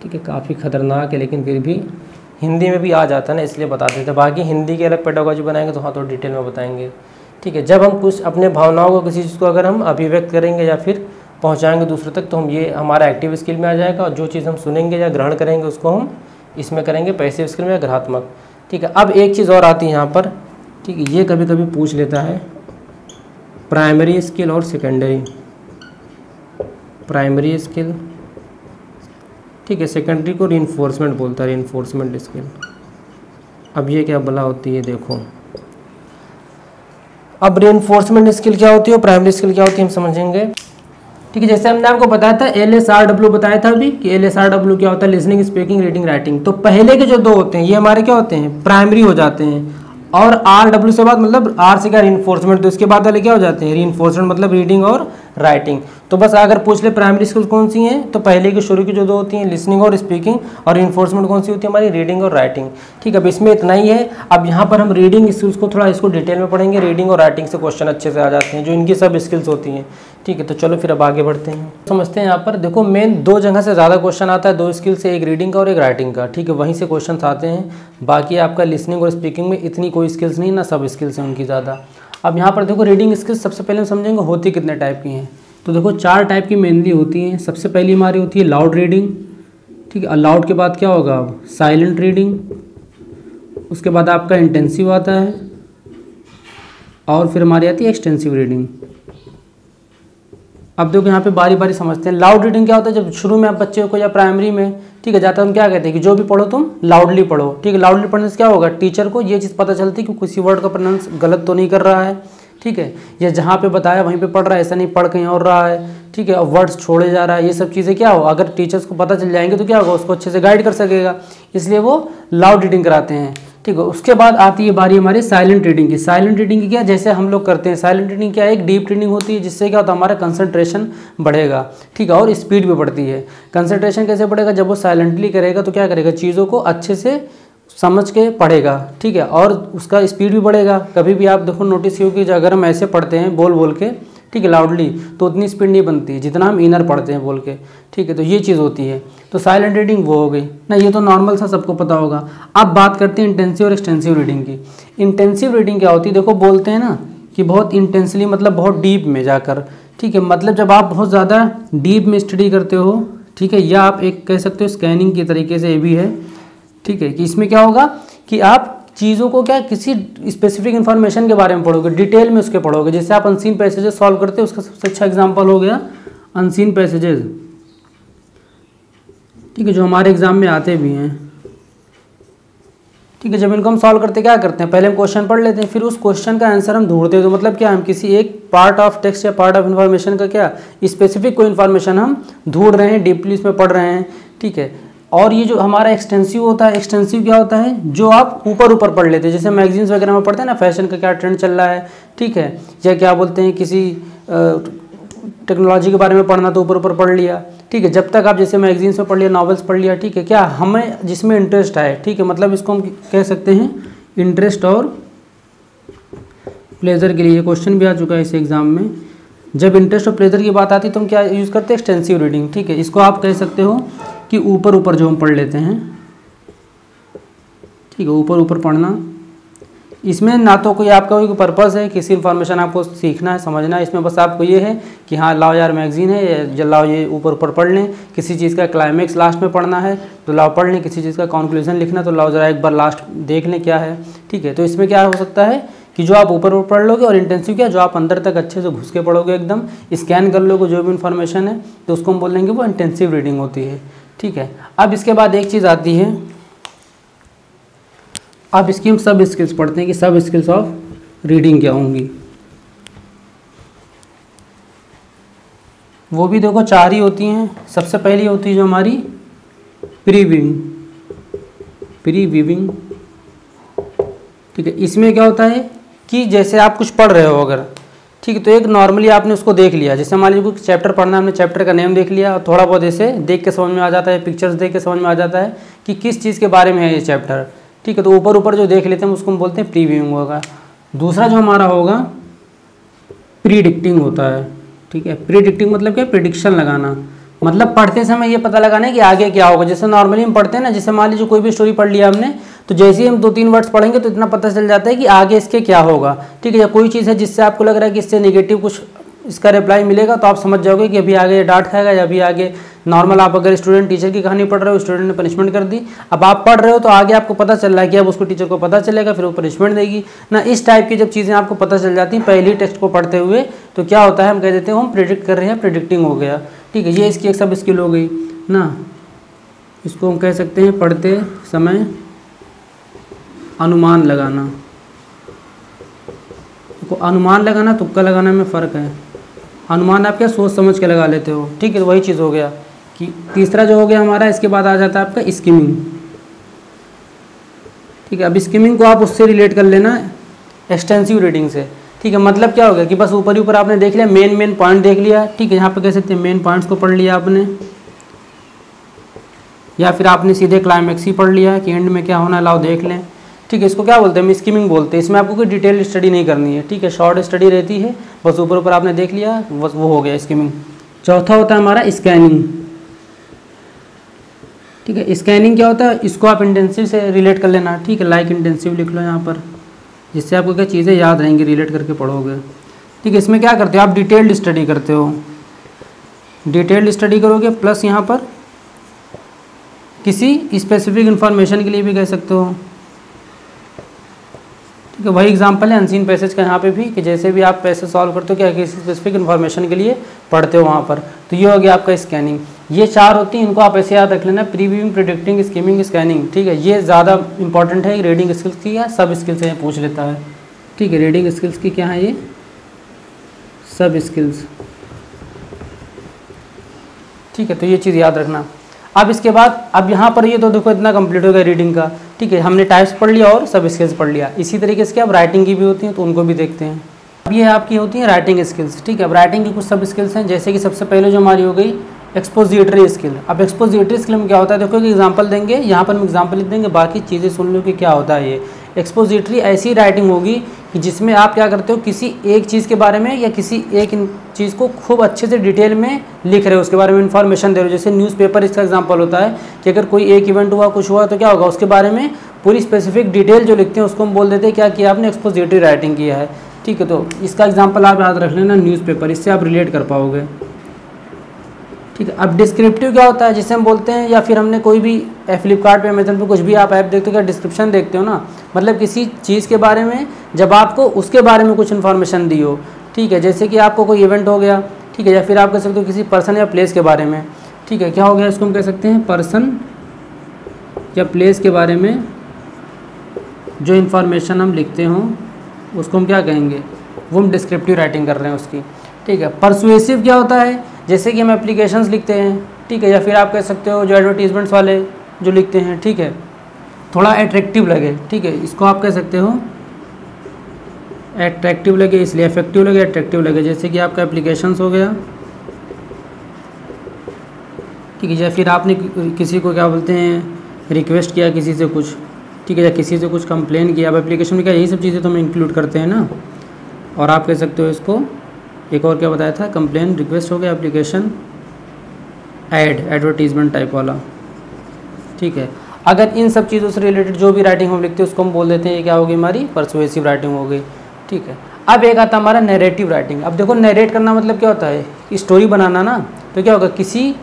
ठीक है। काफ़ी खतरनाक है लेकिन फिर भी हिंदी में भी आ जाता है ना, इसलिए बता देते हैं। बाकी हिंदी की अलग पेडागोजी बनाएंगे तो हाँ तो डिटेल में बताएंगे, ठीक है। जब हम कुछ अपने भावनाओं को, किसी चीज़ को अगर हम अभिव्यक्त करेंगे या फिर पहुंचाएंगे दूसरों तक, तो हम ये हमारा एक्टिव स्किल में आ जाएगा। और जो चीज़ हम सुनेंगे या ग्रहण करेंगे उसको हम इसमें करेंगे पैसिव स्किल में या ग्रहात्मक, ठीक है। अब एक चीज़ और आती है यहाँ पर, ठीक है, ये कभी कभी पूछ लेता है, प्राइमरी स्किल और सेकेंडरी। प्राइमरी स्किल, ठीक है, सेकेंडरी को रीइंफोर्समेंट बोलता है, रीइंफोर्समेंट स्किल। अब ये क्या बला होती है, देखो अब रीइंफोर्समेंट स्किल क्या होती है और प्राइमरी स्किल क्या होती है हम समझेंगे, ठीक है। जैसे हमने आपको बताया था LSRW बताया था अभी कि LSRW क्या होता है, लिसनिंग, स्पीकिंग, रीडिंग, राइटिंग। तो पहले के जो दो होते हैं ये हमारे क्या होते हैं, प्राइमरी हो जाते हैं। और RW से बाद मतलब R से क्या, रीइंफोर्समेंट, तो इसके बाद वाले क्या हो जाते हैं, रीइंफोर्समेंट, मतलब रीडिंग और राइटिंग। तो बस अगर पूछ ले प्राइमरी स्किल्स कौन सी हैं, तो पहले की शुरू की जो दो होती हैं, लिसनिंग और स्पीकिंग, और रीइंफोर्समेंट कौन सी होती है हमारी, रीडिंग और राइटिंग, ठीक है। अब इसमें इतना ही है। अब यहाँ पर हम रीडिंग स्किल्स को थोड़ा इसको डिटेल में पढ़ेंगे। रीडिंग और राइटिंग से क्वेश्चन अच्छे से आ जाते हैं, जो इनकी सब स्किल्स होती हैं, ठीक है। तो चलो फिर अब आगे बढ़ते हैं, समझते हैं। यहाँ पर देखो मेन दो जगह से ज़्यादा क्वेश्चन आता है, दो स्किल से, एक रीडिंग का और एक राइटिंग का, ठीक है। वहीं से क्वेश्चन आते हैं। बाकी आपका लिसनिंग और स्पीकिंग में इतनी कोई स्किल्स नहीं ना, सब स्किल्स हैं उनकी ज़्यादा। अब यहाँ पर देखो रीडिंग स्किल्स सबसे पहले हम समझेंगे होती कितने टाइप की हैं। तो देखो 4 टाइप की मेनली होती हैं। सबसे पहली हमारी होती है लाउड रीडिंग, ठीक है। लाउड के बाद क्या होगा, अब साइलेंट रीडिंग, उसके बाद आपका इंटेंसिव आता है, और फिर हमारी आती है एक्सटेंसिव रीडिंग। अब देखो यहाँ पे बारी बारी समझते हैं। लाउड रीडिंग क्या होता है, जब शुरू में आप बच्चे को या प्राइमरी में, ठीक है, जाता है, हम क्या कहते हैं कि जो भी पढ़ो तुम लाउडली पढ़ो, ठीक है। लाउडली पढ़ने से क्या होगा, टीचर को ये चीज़ पता चलती है कि किसी वर्ड का प्रोनाउंस गलत तो नहीं कर रहा है, ठीक है, या जहाँ पे बताया वहीं पे पढ़ रहा है, ऐसा नहीं पढ़ कहीं और रहा है, ठीक है, और वर्ड्स छोड़े जा रहा है। ये सब चीज़ें क्या हो, अगर टीचर्स को पता चल जाएंगे तो क्या होगा, उसको अच्छे से गाइड कर सकेगा, इसलिए वो लाउड रीडिंग कराते हैं, ठीक है। उसके बाद आती है बारी हमारी साइलेंट रीडिंग की। साइलेंट रीडिंग की क्या, जैसे हम लोग करते हैं। साइलेंट रीडिंग क्या है, एक डीप रीडिंग होती है, जिससे क्या होता है हमारा कंसंट्रेशन बढ़ेगा, ठीक है, और स्पीड भी बढ़ती है। कंसंट्रेशन कैसे बढ़ेगा, जब वो साइलेंटली करेगा तो क्या करेगा, चीज़ों को अच्छे से समझ के पढ़ेगा, ठीक है, और उसका स्पीड भी बढ़ेगा। कभी भी आप देखो नोटिस किया कि अगर हम ऐसे पढ़ते हैं बोल बोल के, ठीक है, लाउडली, तो उतनी स्पीड नहीं बनती जितना हम इनर पढ़ते हैं बोल के, ठीक है। तो ये चीज़ होती है। तो साइलेंट रीडिंग वो हो गई ना, ये तो नॉर्मल सा सबको पता होगा। अब बात करते हैं इंटेंसिव और एक्सटेंसिव रीडिंग की। इंटेंसिव रीडिंग क्या होती है, देखो बोलते हैं ना कि बहुत इंटेंसली, मतलब बहुत डीप में जाकर, ठीक है, मतलब जब आप बहुत ज़्यादा डीप में स्टडी करते हो, ठीक है, या आप एक कह सकते हो स्कैनिंग के तरीके से, ये भी है, ठीक है, कि इसमें क्या होगा कि आप चीज़ों को क्या किसी स्पेसिफिक इन्फॉर्मेशन के बारे में पढ़ोगे, डिटेल में उसके पढ़ोगे। जैसे आप अनसीन पैसेजेस सॉल्व करते हो, उसका सबसे अच्छा एग्जांपल हो गया अनसीन पैसेजेस, ठीक है, जो हमारे एग्जाम में आते भी हैं, ठीक है। जब इनको हम सॉल्व करते क्या करते हैं, पहले हम क्वेश्चन पढ़ लेते हैं, फिर उस क्वेश्चन का आंसर हम ढूंढते हैं। तो मतलब क्या, हम किसी एक पार्ट ऑफ टेक्स्ट या पार्ट ऑफ इन्फॉर्मेशन का क्या स्पेसिफिक कोई इन्फॉर्मेशन हम ढूंढ रहे हैं, डीपली इसमें पढ़ रहे हैं, ठीक है। और ये जो हमारा एक्सटेंसिव होता है, एक्सटेंसिव क्या होता है, जो आप ऊपर ऊपर पढ़ लेते हैं। जैसे मैगजीन्स वगैरह में पढ़ते हैं ना, फैशन का क्या ट्रेंड चल रहा है, ठीक है, या क्या बोलते हैं किसी टेक्नोलॉजी के बारे में पढ़ना, तो ऊपर ऊपर पढ़ लिया, ठीक है। जब तक आप जैसे मैगजीन्स में पढ़ लिया, नॉवेल्स पढ़ लिया, ठीक है, क्या हमें जिसमें इंटरेस्ट है, ठीक है, मतलब इसको हम कह सकते हैं इंटरेस्ट और प्लेजर के लिए। क्वेश्चन भी आ चुका है इस एग्जाम में। जब इंटरेस्ट और प्लेजर की बात आती है तो हम क्या यूज़ करते हैं, एक्सटेंसिव रीडिंग, ठीक है। इसको आप कह सकते हो कि ऊपर ऊपर जो हम पढ़ लेते हैं, ठीक है, ऊपर ऊपर पढ़ना, इसमें ना तो कोई आपका कोई पर्पज़ है, किसी इन्फॉर्मेशन आपको सीखना है, समझना है, इसमें बस आपको ये है कि हाँ लाओ यार मैगजीन है, या लाओ ये ऊपर ऊपर पढ़ लें, किसी चीज़ का क्लाइमेक्स लास्ट में पढ़ना है तो लाओ पढ़ लें, किसी चीज़ का कंक्लूजन लिखना तो लाओ ज़रा एक बार लास्ट देख लें क्या है। ठीक है, तो इसमें क्या हो सकता है कि जो आप ऊपर ऊपर पढ़ लोगे और इंटेंसिव क्या जो आप अंदर तक अच्छे से घुस के पढ़ोगे, एकदम स्कैन कर लोगे जो भी इन्फॉर्मेशन है, तो उसको हम बोल देंगे वो इंटेंसिव रीडिंग होती है। ठीक है, अब इसके बाद एक चीज़ आती है, अब इसकी हम सब स्किल्स पढ़ते हैं कि सब स्किल्स ऑफ रीडिंग क्या होंगी। वो भी देखो 4 ही होती हैं। सबसे पहली होती है जो हमारी प्रीव्यूइंग। ठीक है, इसमें क्या होता है कि जैसे आप कुछ पढ़ रहे हो अगर, ठीक है, तो एक नॉर्मली आपने उसको देख लिया, जैसे मान लीजिए कुछ चैप्टर पढ़ना, हमने चैप्टर का नेम देख लिया और थोड़ा बहुत ऐसे देख के समझ में आ जाता है, पिक्चर्स देख के समझ में आ जाता है कि किस चीज़ के बारे में है ये चैप्टर। ठीक है, तो ऊपर ऊपर जो देख लेते हैं उसको हम बोलते हैं प्रीव्यूइंग होगा। दूसरा जो हमारा होगा प्रीडिक्टिंग होता है। ठीक है, प्रीडिक्टिंग मतलब क्या, प्रिडिक्शन लगाना, मतलब पढ़ते समय ये पता लगाना है कि आगे क्या होगा। जैसे नॉर्मली हम पढ़ते हैं ना, जैसे मान लीजिए कोई भी स्टोरी पढ़ लिया हमने, तो जैसे ही हम 2-3 वर्ड्स पढ़ेंगे तो इतना पता चल जाता है कि आगे इसके क्या होगा। ठीक है, या कोई चीज़ है जिससे आपको लग रहा है कि इससे नेगेटिव कुछ इसका रिप्लाई मिलेगा, तो आप समझ जाओगे कि अभी आगे ये डांट खाएगा, या अभी आगे नॉर्मल आप अगर स्टूडेंट टीचर की कहानी पढ़ रहे हो, स्टूडेंट ने पनिशमेंट कर दी, अब आप पढ़ रहे हो तो आगे आपको पता चल रहा है कि अब उसको टीचर को पता चलेगा, फिर वो पनिशमेंट देगी ना। इस टाइप की जब चीज़ें आपको पता चल जाती हैं पहली टेक्स्ट को पढ़ते हुए, तो क्या होता है, हम कह देते हैं हम प्रिडिक्ट कर रहे हैं, प्रिडिक्टिंग हो गया। ठीक है, ये इसकी एक सब स्किल हो गई ना। इसको हम कह सकते हैं पढ़ते समय अनुमान लगाना। तो अनुमान लगाना तुक्का लगाना में फ़र्क है। अनुमान आप क्या सोच समझ के लगा लेते हो। ठीक है, तो वही चीज़ हो गया कि तीसरा जो हो गया हमारा, इसके बाद आ जाता है आपका स्किमिंग। ठीक है, अब स्किमिंग को आप उससे रिलेट कर लेना एक्सटेंसिव रीडिंग से। ठीक है, मतलब क्या हो गया कि बस ऊपर ही ऊपर आपने देख लिया, मेन पॉइंट देख लिया। ठीक है, यहाँ पे कह सकते हैं मेन पॉइंट्स को पढ़ लिया आपने, या फिर आपने सीधे क्लाइमैक्स ही पढ़ लिया कि एंड में क्या होना है लाओ देख लें। ठीक है, इसको क्या बोलते हैं, हम स्किमिंग बोलते हैं। इसमें आपको कोई डिटेल स्टडी नहीं करनी है। ठीक है, शॉर्ट स्टडी रहती है, बस ऊपर ऊपर आपने देख लिया, बस वो हो गया स्किमिंग। चौथा होता है हमारा स्कैनिंग। ठीक है, स्कैनिंग क्या होता है, इसको आप इंटेंसिव से रिलेट कर लेना। ठीक है, लाइक इंटेंसिव लिख लो यहाँ पर, जिससे आपको क्या चीज़ें याद रहेंगी, रिलेट करके पढ़ोगे। ठीक है, इसमें क्या करते हो आप, डिटेल्ड स्टडी करते हो, डिटेल्ड स्टडी करोगे, प्लस यहाँ पर किसी स्पेसिफिक इन्फॉर्मेशन के लिए भी कह सकते हो। ठीक है, वही एग्जांपल है अनसीन पैसेज का यहाँ पे भी, कि जैसे भी आप पैसेज सॉल्व करते हो क्या किसी स्पेसिफिक इन्फॉर्मेशन के लिए पढ़ते हो वहाँ पर, तो ये हो गया आपका स्कैनिंग। ये 4 होती हैं, इनको आप ऐसे याद रख लेना, प्रीव्यूइंग, प्रिडिक्टिंग, स्किमिंग, स्कैनिंग। ठीक है, ये ज़्यादा इंपॉर्टेंट है रीडिंग स्किल्स की, या सब स्किल्स से पूछ लेता है। ठीक है, रीडिंग स्किल्स की क्या है ये, सब स्किल्स। ठीक है, तो ये चीज़ याद रखना। अब इसके बाद अब यहाँ पर ये तो देखो इतना कंप्लीट हो गया रीडिंग का। ठीक है, हमने टाइप्स पढ़ लिया और सब स्किल्स पढ़ लिया। इसी तरीके से अब राइटिंग की भी होती हैं, तो उनको भी देखते हैं। अब ये आपकी होती है राइटिंग स्किल्स। ठीक है, अब राइटिंग की कुछ सब स्किल्स हैं, जैसे कि सबसे पहले जो हमारी हो गई एक्सपोजिटरी स्किल। अब एक्सपोजिटरी स्किल में क्या होता है, देखो एक एग्जांपल देंगे, यहाँ पर हम एग्जांपल लिख देंगे, बाकी चीज़ें सुन लो कि क्या होता है। ये एक्सपोजिटरी ऐसी राइटिंग होगी कि जिसमें आप क्या करते हो, किसी एक चीज़ के बारे में या किसी एक चीज़ को खूब अच्छे से डिटेल में लिख रहे हो, उसके बारे में इन्फॉर्मेशन दे रहे हो। जैसे न्यूज़पेपर इसका एग्जांपल होता है कि अगर कोई एक इवेंट हुआ, कुछ हुआ, तो क्या होगा, उसके बारे में पूरी स्पेसिफिक डिटेल जो लिखते हैं उसको हम बोल देते हैं क्या किया आपने, एक्सपोजिटरी राइटिंग किया है। ठीक है, तो इसका एग्जाम्पल आप याद रख लेना न्यूज़पेपर, इससे आप रिलेट कर पाओगे। ठीक है, अब डिस्क्रिप्टिव क्या होता है, जिसे हम बोलते हैं, या फिर हमने कोई भी फ्लिपकार्ट पे, अमेजन पे कुछ भी आप ऐप देखते हो क्या डिस्क्रिप्शन देखते हो ना, मतलब किसी चीज़ के बारे में जब आपको उसके बारे में कुछ इन्फॉर्मेशन दी हो। ठीक है, जैसे कि आपको कोई इवेंट हो गया, ठीक है, या फिर आप कह सकते हो किसी पर्सन या प्लेस के बारे में। ठीक है, क्या हो गया, इसको हम कह सकते हैं पर्सन या प्लेस के बारे में जो इन्फॉर्मेशन हम लिखते हों उसको हम क्या कहेंगे, वो हम डिस्क्रिप्टिव राइटिंग कर रहे हैं उसकी। ठीक है, परसुएसिव क्या होता है, जैसे कि हम एप्लीकेशंस लिखते हैं। ठीक है, या फिर आप कह सकते हो जो एडवर्टीजमेंट्स वाले जो लिखते हैं। ठीक है, थोड़ा अट्रैक्टिव लगे। ठीक है, इसको आप कह सकते हो अट्रैक्टिव लगे, इसलिए इफेक्टिव लगे, अट्रैक्टिव लगे। जैसे कि आपका एप्लीकेशंस हो गया। ठीक है, या फिर आपने किसी को क्या बोलते हैं रिक्वेस्ट किया किसी से कुछ। ठीक है, या किसी से कुछ कंप्लेन किया। अब एप्लीकेशन में क्या यही सब चीज़ें तो हम इंक्लूड करते हैं ना। और आप कह सकते हो इसको एक और क्या बताया था, कंप्लेन, रिक्वेस्ट हो गया, एप्लीकेशन, एडवर्टीजमेंट टाइप वाला। ठीक है, अगर इन सब चीज़ों से रिलेटेड जो भी राइटिंग हम लिखते हैं उसको हम बोल देते हैं ये क्या होगी, हमारी परसुएसिव राइटिंग हो गई। ठीक है, अब एक आता हमारा नैरेटिव राइटिंग। अब देखो नैरेट करना मतलब क्या होता है, स्टोरी बनाना ना। तो क्या होगा, किसी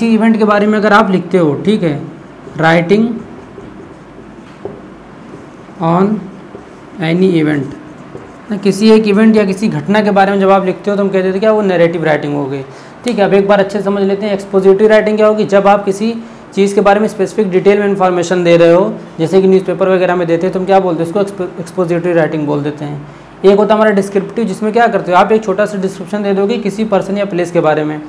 इवेंट के बारे में अगर आप लिखते हो, ठीक है, राइटिंग ऑन एनी इवेंट, किसी एक इवेंट या किसी घटना के बारे में जब आप लिखते हो तो हम कहते थे क्या, वो नैरेटिव राइटिंग हो गई। ठीक है, अब एक बार अच्छे से समझ लेते हैं। एक्सपोजिटरी राइटिंग क्या होगी, जब आप किसी चीज़ के बारे में स्पेसिफिक डिटेल में इन्फॉर्मेशन दे रहे हो, जैसे कि न्यूज़पेपर वगैरह में देते हैं, तो हम क्या बोलते हैं, उसको एक्सपोजिटरी राइटिंग बोल देते हैं। एक होता है हमारा डिस्क्रिप्टिव, जिसमें क्या करते हो आप एक छोटा सा डिस्क्रिप्शन दे दोगे किसी पर्सन या प्लेस के बारे में।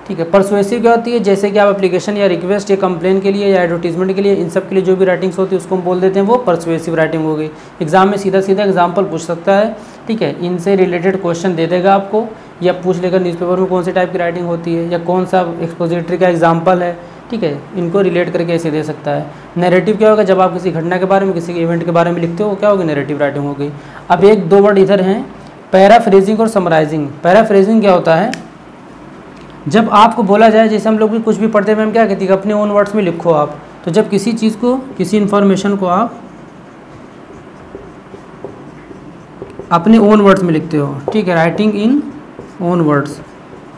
ठीक है, परसुएसिव क्या होती है, जैसे कि आप एप्लीकेशन या रिक्वेस्ट या कंप्लेन के लिए या एडवर्टीजमेंट के लिए, इन सब के लिए जो भी राइटिंग्स होती है उसको हम बोल देते हैं वो परसुएसिव राइटिंग हो गई। एग्जाम में सीधा सीधा एग्जाम्पल पूछ सकता है। ठीक है, इनसे रिलेटेड क्वेश्चन दे देगा आपको, या पूछ लेगा न्यूज़पेपर में कौन सी टाइप की राइटिंग होती है या कौन सा एक्सपोजिटरी का एग्जाम्पल है। ठीक है, इनको रिलेट करके ऐसे दे सकता है। नैरेटिव क्या होगा, जब आप किसी घटना के बारे में, किसी इवेंट के बारे में लिखते हो, क्या होगी, नैरेटिव राइटिंग हो गई। अब एक दो वर्ड इधर हैं, पैराफ्रेजिंग और समराइजिंग। पैराफ्रेजिंग क्या होता है, जब आपको बोला जाए, जैसे हम लोग भी कुछ भी पढ़ते हैं, हम क्या कहते हैं, अपने ओन वर्ड्स में लिखो आप। तो जब किसी चीज़ को, किसी इन्फॉर्मेशन को आप अपने ओन वर्ड्स में लिखते हो, ठीक है, राइटिंग इन ओन वर्ड्स,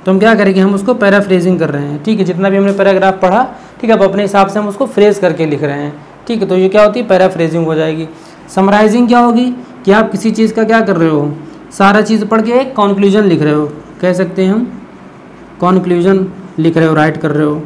तो हम क्या करेंगे, हम उसको पैराफ्रेजिंग कर रहे हैं। ठीक है, जितना भी हमने पैराग्राफ पढ़ा, ठीक है, अब अपने हिसाब से हम उसको फ्रेज करके लिख रहे हैं। ठीक है, तो ये क्या होती है, पैराफ्रेजिंग हो जाएगी। समराइजिंग क्या होगी, कि आप किसी चीज़ का क्या कर रहे हो, सारा चीज़ पढ़ के एक कॉन्क्लूजन लिख रहे हो, कह सकते हैं हम कॉन्क्लूजन लिख रहे हो, राइट कर रहे हो।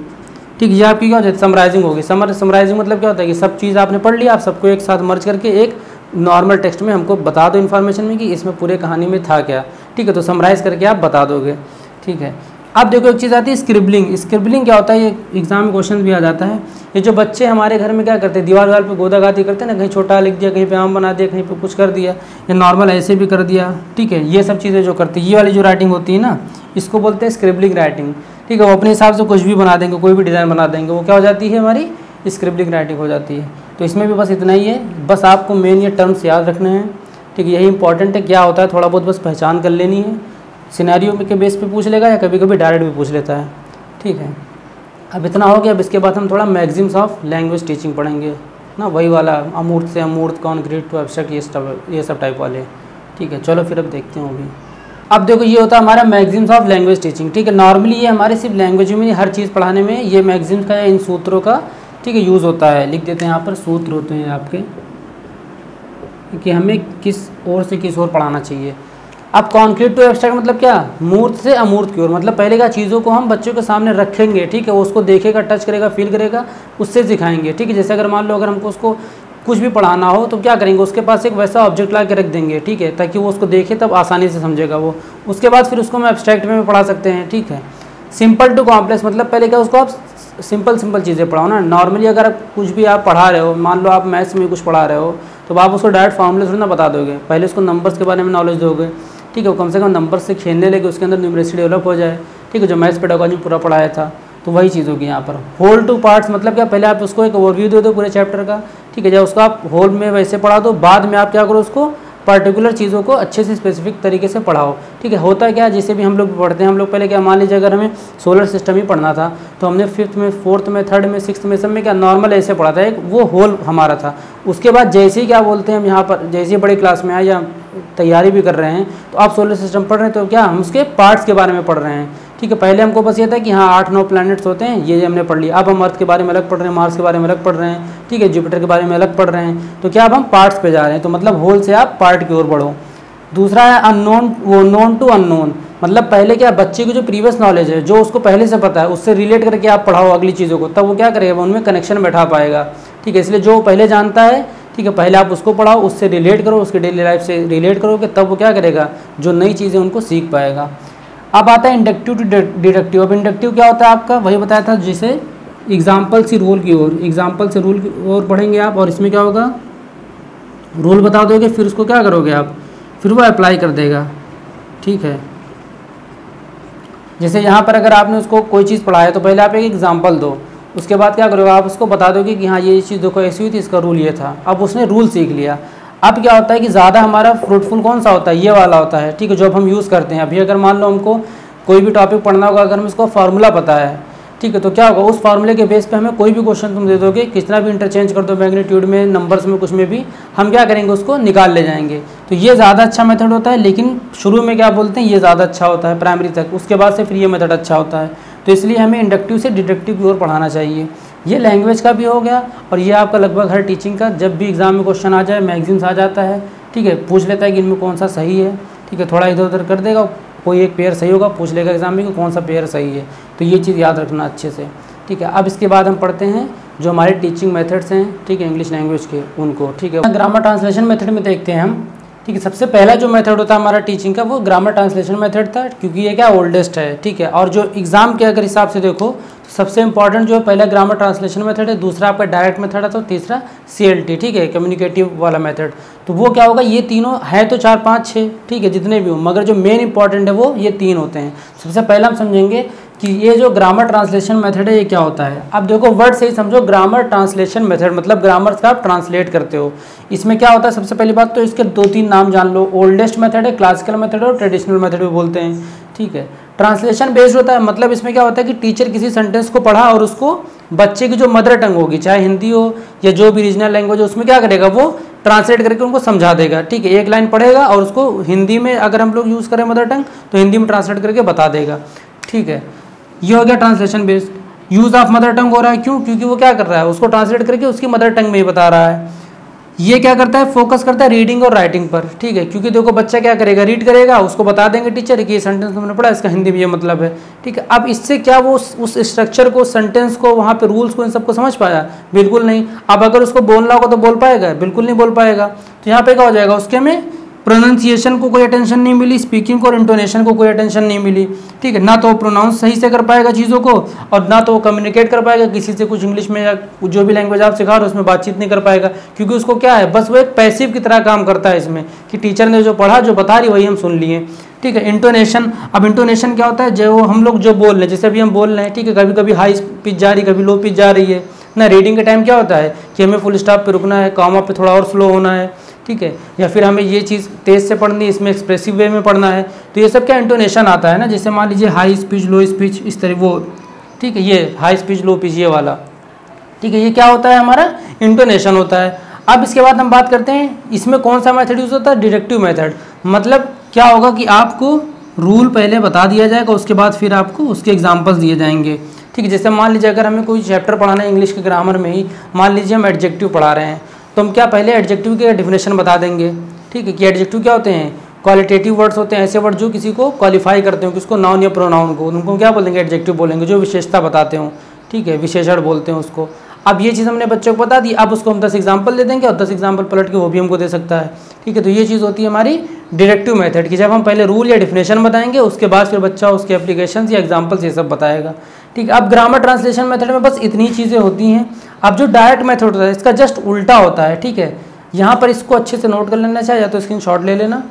ठीक है, ये आपकी क्या हो जाती है, समराइजिंग होगी। समराइजिंग मतलब क्या होता है कि सब चीज़ आपने पढ़ लिया, आप सबको एक साथ मर्ज करके एक नॉर्मल टेक्स्ट में हमको बता दो इन्फॉर्मेशन में कि इसमें पूरे कहानी में था क्या। ठीक है, तो समराइज़ करके आप बता दोगे। ठीक है, अब देखो एक चीज़ आती है स्क्रिबलिंग। स्क्रिबलिंग क्या होता है, ये एग्जाम में क्वेश्चन भी आ जाता है। ये जो बच्चे हमारे घर में क्या करते हैं, दीवार पे गोदागादी करते हैं ना, कहीं छोटा लिख दिया, कहीं पे आम बना दिया, कहीं पे कुछ कर दिया, या नॉर्मल ऐसे भी कर दिया। ठीक है, ये सब चीज़ें जो करते हैं, ये वाली जो राइटिंग होती है ना, इसको बोलते हैं स्क्रिबलिंग राइटिंग। ठीक है, वो अपने हिसाब से कुछ भी बना देंगे, कोई भी डिज़ाइन बना देंगे, वो क्या हो जाती है, हमारी स्क्रिबलिंग राइटिंग हो जाती है। तो इसमें भी बस इतना ही है, बस आपको मेन ये टर्म्स याद रखने हैं। ठीक है, यही इंपॉर्टेंट है, क्या होता है थोड़ा बहुत बस पहचान कर लेनी है। सिनेरियो के बेस पे पूछ लेगा या कभी कभी डायरेक्ट भी पूछ लेता है। ठीक है, अब इतना हो गया। अब इसके बाद हम थोड़ा मैगजीम्स ऑफ लैंग्वेज टीचिंग पढ़ेंगे ना, वही वाला अमूर्त से अमूर्त, कॉन्क्रीट टू एब्स्ट्रैक्ट, ये सब टाइप वाले। ठीक है, चलो फिर अब देखते हैं अभी। अब देखो ये होता है हमारा मैगजीम्स ऑफ लैंग्वेज टीचिंग। ठीक है, नॉर्मली ये हमारे सिर्फ लैंग्वेज में हर चीज़ पढ़ाने में ये मैगजीम्स का या इन सूत्रों का, ठीक है, यूज़ होता है। लिख देते हैं यहाँ पर, सूत्र होते हैं आपके कि हमें किस ओर से किस ओर पढ़ाना चाहिए। अब कॉन्क्रीट टू एब्स्ट्रैक्ट मतलब क्या, मूर्त से अमूर्त की ओर, मतलब पहले क्या चीज़ों को हम बच्चों के सामने रखेंगे। ठीक है, वो उसको देखेगा, टच करेगा, फील करेगा, उससे सिखाएंगे। ठीक है, जैसे अगर मान लो अगर हमको उसको कुछ भी पढ़ाना हो तो क्या करेंगे, उसके पास एक वैसा ऑब्जेक्ट ला के रख देंगे। ठीक है, ताकि वो उसको देखे, तब आसानी से समझेगा वो। उसके बाद फिर उसको हम एब्स्ट्रैक्ट में पढ़ा सकते हैं। ठीक है, सिंपल टू कॉम्प्लेक्स मतलब पहले क्या, उसको आप सिंपल चीज़ें पढ़ाओ ना। नॉर्मली अगर आप कुछ भी आप पढ़ा रहे हो, मान लो आप मैथ्स में कुछ पढ़ा रहे हो, तो आप उसको डायरेक्ट फॉर्मूले थोड़ी ना बता दोगे, पहले उसको नंबर्स के बारे में नॉलेज दोगे। ठीक है, वो कम से कम नंबर से खेलने लगे, उसके अंदर न्यूमरेसी डेवलप हो जाए। ठीक है, जो मैथ्स पेडागोजी पूरा पढ़ाया था, तो वही चीज़ होगी यहाँ पर। होल टू पार्ट्स मतलब क्या, पहले आप उसको एक ओवरव्यू दे दो पूरे चैप्टर का। ठीक है, जब उसको आप होल में वैसे पढ़ा दो, बाद में आप क्या करो, उसको पर्टिकुलर चीज़ों को अच्छे से स्पेसिफिक तरीके से पढ़ाओ। ठीक है, होता है क्या, जैसे भी हम लोग पढ़ते हैं, हम लोग पहले क्या, मान लीजिए अगर हमें सोलर सिस्टम ही पढ़ना था, तो हमने 5th में, 4th में, 3rd में, 6th में, सब में क्या नॉर्मल ऐसे पढ़ा था, एक वो होल हमारा था। उसके बाद जैसे ही क्या बोलते हैं हम यहाँ पर, जैसे ही बड़ी क्लास में आए या तैयारी भी कर रहे हैं, तो आप सोलर सिस्टम पढ़ रहे हैं, तो क्या हम उसके पार्ट्स के बारे में पढ़ रहे हैं। ठीक है, पहले हमको बस ये था कि हाँ 8-9 प्लैनेट्स होते हैं, ये हमने पढ़ लिया। अब हम अर्थ के बारे में अलग पढ़ रहे हैं, मार्स के बारे में अलग पढ़ रहे हैं। ठीक है, जुपिटर के बारे में अलग पढ़ रहे हैं। तो क्या अब हम पार्ट्स पे जा रहे हैं, तो मतलब होल से आप पार्ट की ओर बढ़ो। दूसरा है अननोन, वो नोन टू अननोन, मतलब पहले क्या, बच्चे की जो प्रीवियस नॉलेज है, जो उसको पहले से पता है, उससे रिलेट करके आप पढ़ाओ अगली चीज़ों को, तब वो क्या करेगा, उनमें कनेक्शन बैठा पाएगा। ठीक है, इसलिए जो पहले जानता है, ठीक है, पहले आप उसको पढ़ाओ, उससे रिलेट करो, उसके डेली लाइफ से रिलेट करोगे, तब वो क्या करेगा, जो नई चीज़ें उनको सीख पाएगा। अब आता है इंडक्टिव टू डिडक्टिव। अब इंडक्टिव क्या होता है आपका, वही बताया था, जैसे एग्जाम्पल से रूल की ओर, एग्जाम्पल से रूल की ओर पढ़ेंगे आप, और इसमें क्या होगा, रूल बता दोगे, फिर उसको क्या करोगे आप, फिर वो अप्लाई कर देगा। ठीक है, जैसे यहाँ पर अगर आपने उसको कोई चीज़ पढ़ाया, तो पहले आप एक एग्जाम्पल दो, उसके बाद क्या करोगे, आप उसको बता दोगे कि हाँ ये चीज़ देखो ऐसी हुई थी, इसका रूल ये था। अब उसने रूल सीख लिया। अब क्या होता है कि ज़्यादा हमारा फ्रूटफुल कौन सा होता है, ये वाला होता है। ठीक है, जो अब हम यूज़ करते हैं। अभी अगर मान लो हमको कोई भी टॉपिक पढ़ना होगा, अगर हमें उसको फार्मूला पता है, ठीक है। तो क्या होगा, उस फार्मूले के बेस पे हमें कोई भी क्वेश्चन तुम दे दोगे, कितना भी इंटरचेंज कर दो मैग्नीट्यूड में, नंबर्स में, कुछ में भी, हम क्या करेंगे, उसको निकाल ले जाएंगे। तो ये ज़्यादा अच्छा मेथड होता है, लेकिन शुरू में क्या बोलते हैं, ये ज़्यादा अच्छा होता है प्राइमरी तक, उसके बाद से फिर ये मेथड अच्छा होता है। तो इसलिए हमें इंडक्टिव से डिडक्टिव की ओर पढ़ाना चाहिए। ये लैंग्वेज का भी हो गया, और ये आपका लगभग हर टीचिंग का, जब भी एग्जाम में क्वेश्चन आ जाए, मैगजीन्स आ जाता है, ठीक है, पूछ लेता है कि इनमें कौन सा सही है, ठीक है, थोड़ा इधर उधर कर देगा, कोई एक पेयर सही होगा, पूछ लेगा एग्जाम में कि कौन सा पेयर सही है। तो ये चीज़ याद रखना अच्छे से, ठीक है। अब इसके बाद हम पढ़ते हैं जो हमारे टीचिंग मेथड्स हैं, ठीक है, इंग्लिश लैंग्वेज के, उनको, ठीक है। ग्रामर ट्रांसलेशन मेथड में देखते हैं हम, ठीक है। सबसे पहला जो मेथड होता है हमारा टीचिंग का, वो ग्रामर ट्रांसलेशन मेथड था, क्योंकि ये क्या ओल्डेस्ट है, ठीक है। और जो एग्जाम के अगर हिसाब से देखो, तो सबसे इंपॉर्टेंट जो है पहला ग्रामर ट्रांसलेशन मेथड है, दूसरा आपका डायरेक्ट मेथड है, तो तीसरा CLT, ठीक है, कम्युनिकेटिव वाला मेथड। तो वो क्या होगा, ये तीनों है तो 4 5 6, ठीक है, जितने भी हो, मगर जो मेन इंपॉर्टेंट है वो ये 3 होते हैं। सबसे पहला हम समझेंगे कि ये जो ग्रामर ट्रांसलेशन मेथड है ये क्या होता है। अब देखो वर्ड से ही समझो, ग्रामर ट्रांसलेशन मेथड मतलब ग्रामर का आप ट्रांसलेट करते हो। इसमें क्या होता है, सबसे पहली बात तो इसके 2-3 नाम जान लो। ओल्डेस्ट मेथड है, क्लासिकल मेथड और ट्रेडिशनल मेथड भी बोलते हैं, ठीक है। ट्रांसलेशन बेस्ड होता है, मतलब इसमें क्या होता है कि टीचर किसी सेंटेंस को पढ़ा और उसको बच्चे की जो मदर टंग होगी, चाहे हिंदी हो या जो भी रीजनल लैंग्वेज हो, उसमें क्या करेगा, वो ट्रांसलेट करके उनको समझा देगा, ठीक है। एक लाइन पढ़ेगा और उसको हिंदी में, अगर हम लोग यूज़ करें मदर टंग, तो हिंदी में ट्रांसलेट करके बता देगा, ठीक है। ये हो गया translation based. Use of mother टंग हो रहा है, क्यों, क्योंकि वो क्या कर रहा है, उसको ट्रांसलेट करके उसकी मदर टंग में ही बता रहा है। ये क्या करता है, फोकस करता है रीडिंग और राइटिंग पर, ठीक है, क्योंकि देखो बच्चा क्या करेगा, रीड करेगा, उसको बता देंगे टीचर कि ये सेंटेंस तुमने पढ़ा, इसका हिंदी में ये मतलब है, ठीक है। अब इससे क्या वो उस स्ट्रक्चर को, सेंटेंस को, वहाँ पे रूल्स को, इन सबको समझ पाया, बिल्कुल नहीं। अब अगर उसको बोलना होगा तो बोल पाएगा, बिल्कुल नहीं बोल पाएगा। तो यहाँ पे क्या हो जाएगा, उसके में प्रोनाउंसिएशन को कोई अटेंशन नहीं मिली, स्पीकिंग और इंटोनेशन को कोई अटेंशन नहीं मिली, ठीक है। ना तो वो प्रोनाउंस सही से कर पाएगा चीज़ों को, और ना तो वो कम्युनिकेट कर पाएगा किसी से, कुछ इंग्लिश में या जो भी लैंग्वेज आप सिखा रहे हो उसमें बातचीत नहीं कर पाएगा, क्योंकि उसको क्या है, बस वो एक पैसिव की तरह काम करता है इसमें, कि टीचर ने जो पढ़ा, जो बता रही वही हम सुन लिए, ठीक है। इंटोनेशन, अब इंटोनेशन क्या होता है, जो हम लोग जो बोल रहे हैं, जैसे अभी हम बोल रहे हैं, ठीक है, कभी कभी हाई पिच जा रही, कभी लो पिच जा रही है ना। रीडिंग के टाइम क्या होता है कि हमें फुल स्टॉप पे रुकना है, कॉमा पे थोड़ा और स्लो होना है, ठीक है, या फिर हमें ये चीज़ तेज़ से पढ़नी है, इसमें एक्सप्रेसिव वे में पढ़ना है। तो ये सब क्या इंटोनेशन आता है ना, जैसे मान लीजिए हाई स्पीच, लो स्पीच, इस तरह वो, ठीक है, ये हाई स्पीच, लो पिच, ये वाला, ठीक है, ये क्या होता है, हमारा इंटोनेशन होता है। अब इसके बाद हम बात करते हैं इसमें कौन सा मेथड यूज़ होता है, डिडक्टिव मेथड। मतलब क्या होगा कि आपको रूल पहले बता दिया जाएगा, उसके बाद फिर आपको उसके एग्जाम्पल्स दिए जाएंगे, ठीक है। जैसे मान लीजिए अगर हमें कोई चैप्टर पढ़ाना है इंग्लिश के ग्रामर में ही, मान लीजिए हम एडजेक्टिव पढ़ा रहे हैं, तो हम क्या पहले एडजेक्टिव के डेफिनेशन बता देंगे, ठीक है, कि एडजेक्टिव क्या होते हैं, क्वालिटेटिव वर्ड्स होते हैं, ऐसे वर्ड जो किसी को क्वालिफाई करते हो, किसको, नाउन या प्रोनाउन को, उनको क्या बोलेंगे, एडजेक्टिव बोलेंगे, जो विशेषता बताते हो, ठीक है, विशेषण बोलते हैं उसको। अब ये चीज़ हमने बच्चों को बता दी, अब उसको हम 10 एग्जाम्पल दे देंगे और 10 एग्जाम्पल पलट के वो भी हमको दे सकता है, ठीक है। तो ये चीज़ होती है हमारी डिडक्टिव मेथड की, जब हम पहले रूल या डिफिनेशन बताएंगे, उसके बाद फिर बच्चा उसके एप्लीकेशन या एग्जाम्पल्स ये सब बताएगा, ठीक है। अब ग्रामर ट्रांसलेशन मेथड में बस इतनी चीज़ें होती हैं। अब जो डायरेक्ट मेथड होता है इसका जस्ट उल्टा होता है, ठीक है। यहाँ पर इसको अच्छे से नोट कर लेना चाहिए, या तो स्क्रीनशॉट ले लेना,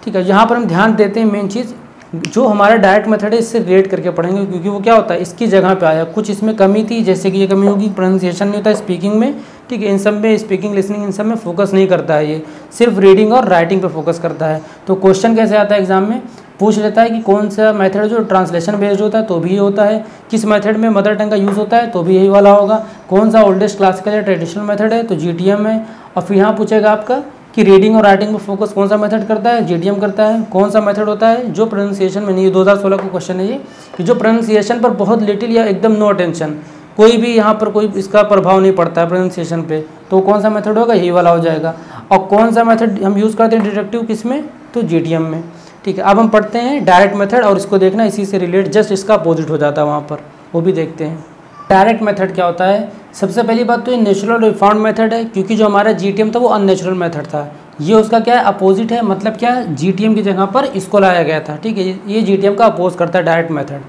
ठीक है। यहाँ पर हम ध्यान देते हैं मेन चीज़, जो हमारा डायरेक्ट मेथड है इससे रिलेट करके पढ़ेंगे, क्योंकि वो क्या होता है, इसकी जगह पे आया, कुछ इसमें कमी थी, जैसे कि ये कमी होगी, प्रोनाउंसिएशन नहीं होता स्पीकिंग में, ठीक है। इन सब में स्पीकिंग, लिसनिंग, इन सब में फोकस नहीं करता है, ये सिर्फ रीडिंग और राइटिंग पे फोकस करता है। तो क्वेश्चन कैसे आता है एग्जाम में, पूछ लेता है कि कौन सा मेथड जो ट्रांसलेशन बेस्ड होता है, तो भी ये होता है, किस मेथड में मदर टंग का यूज़ होता है, तो भी यही वाला होगा, कौन सा ओल्डेस्ट क्लासिकल या ट्रेडिशनल मेथड है, तो GTM है। और फिर यहाँ पूछेगा आपका कि रीडिंग और राइटिंग में फोकस कौन सा मेथड करता है, GTM करता है। कौन सा मेथड होता है जो प्रोनाउंसिएशन में नहीं, ये 2016 का क्वेश्चन है ये, कि जो प्रोनाउंसिएशन पर बहुत लिटिल या एकदम नो अटेंशन, कोई भी यहाँ पर कोई इसका प्रभाव नहीं पड़ता है प्रोनाउंसिएशन पे, तो कौन सा मेथड होगा, यही वाला हो जाएगा। और कौन सा मेथड हम यूज़ करते हैं डिडक्टिव, किस में, तो GTM में, ठीक है। अब हम पढ़ते हैं डायरेक्ट मेथड, और इसको देखना इसी से रिलेट, जस्ट इसका अपोजिट हो जाता है वहाँ पर, वो भी देखते हैं। डायरेक्ट मेथड क्या होता है, सबसे पहली बात तो ये नेचुरल रिफॉर्म्ड मेथड है, क्योंकि जो हमारा GTM था वो अननेचुरल मेथड था, ये उसका क्या है, अपोजिट है। मतलब क्या, GTM की जगह पर इसको लाया गया था, ठीक है। ये GTM का अपोज करता है डायरेक्ट मेथड।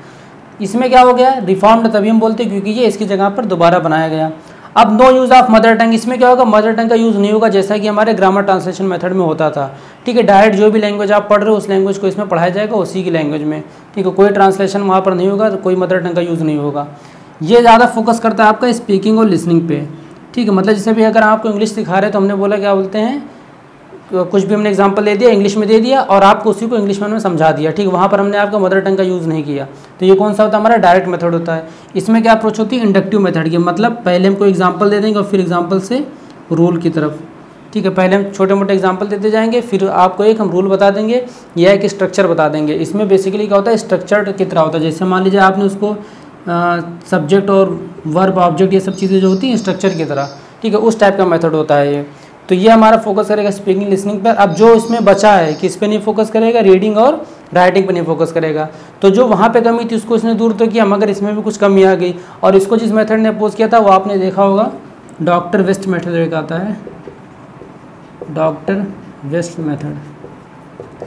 इसमें क्या हो गया, रिफॉर्म्ड तभी हम बोलते हैं क्योंकि ये इसकी जगह पर दोबारा बनाया गया। अब no use of mother tongue, इसमें क्या होगा, मदर टंग का यूज़ नहीं होगा, जैसा कि हमारे ग्रामर ट्रांसलेशन मेथड में होता था, ठीक है। डायरेक्ट जो भी लैंग्वेज आप पढ़ रहे हो उस लैंग्वेज को इसमें पढ़ाया जाएगा, उसी की लैंग्वेज में, ठीक है। कोई ट्रांसलेशन वहाँ पर नहीं होगा, तो कोई मदर टंग का यूज़ नहीं होगा। ये ज़्यादा फोकस करता है आपका स्पीकिंग और लिसनिंग पे, ठीक है। मतलब जैसे भी अगर आपको इंग्लिश सिखा रहे हैं तो हमने बोला क्या बोलते हैं, कुछ भी हमने एग्जांपल दे दिया, इंग्लिश में दे दिया और आपको उसी को इंग्लिश में समझा दिया, ठीक है, वहाँ पर हमने आपका मदर टंग का यूज़ नहीं किया। तो ये कौन सा होता है, हमारा डायरेक्ट मेथड होता है। इसमें क्या अप्रोच होती है, इंडक्टिव मेथड की, मतलब पहले हम कोई एग्जाम्पल दे देंगे और फिर एग्जाम्पल से रूल की तरफ, ठीक है। पहले हम छोटे मोटे एग्जाम्पल देते जाएंगे, फिर आपको एक हम रूल बता देंगे या एक स्ट्रक्चर बता देंगे। इसमें बेसिकली क्या होता है, स्ट्रक्चर की तरह होता है। जैसे मान लीजिए आपने उसको सब्जेक्ट और वर्ब ऑब्जेक्ट ये सब चीज़ें जो होती हैं स्ट्रक्चर की तरह, ठीक है, उस टाइप का मेथड होता है ये। तो ये हमारा फोकस करेगा स्पीकिंग लिसनिंग पर। अब जो इसमें बचा है किस पे नहीं फोकस करेगा, रीडिंग और राइटिंग पे नहीं फोकस करेगा। तो जो वहाँ पे कमी थी उसको इसने दूर तो किया, मगर इसमें भी कुछ कमी आ गई। और इसको जिस मेथड ने अपोज किया था वो आपने देखा होगा, डॉक्टर वेस्ट मेथड एक आता है, डॉक्टर वेस्ट मेथड,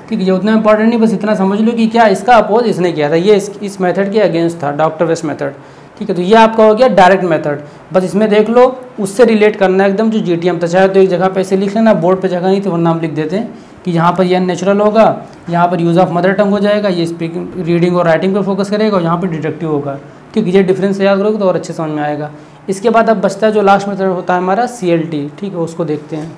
ठीक है। ये उतना इंपॉर्टेंट नहीं, बस इतना समझ लो कि क्या इसका अपोज इसने किया था, ये इस मेथड के अगेंस्ट था, डॉक्टर वेस्ट मेथड, ठीक है। तो ये आपका हो गया डायरेक्ट मेथड। बस इसमें देख लो उससे रिलेट करना है एकदम जो जीटीएम था। चाहे तो एक जगह पे ऐसे लिख लेना, बोर्ड पे जगह नहीं तो वरना हम लिख देते हैं कि यहाँ पर ये नेचुरल होगा, यहाँ पर यूज़ ऑफ मदर टंग हो जाएगा, ये स्पीकिंग रीडिंग और राइटिंग पे फोकस करेगा और यहाँ पर डिडक्टिव होगा, ठीक है। ये डिफरेंस याद करोगे तो और अच्छे समझ में आएगा। इसके बाद अब बचता है जो लास्ट मेथड होता है हमारा CLT, ठीक है, उसको देखते हैं।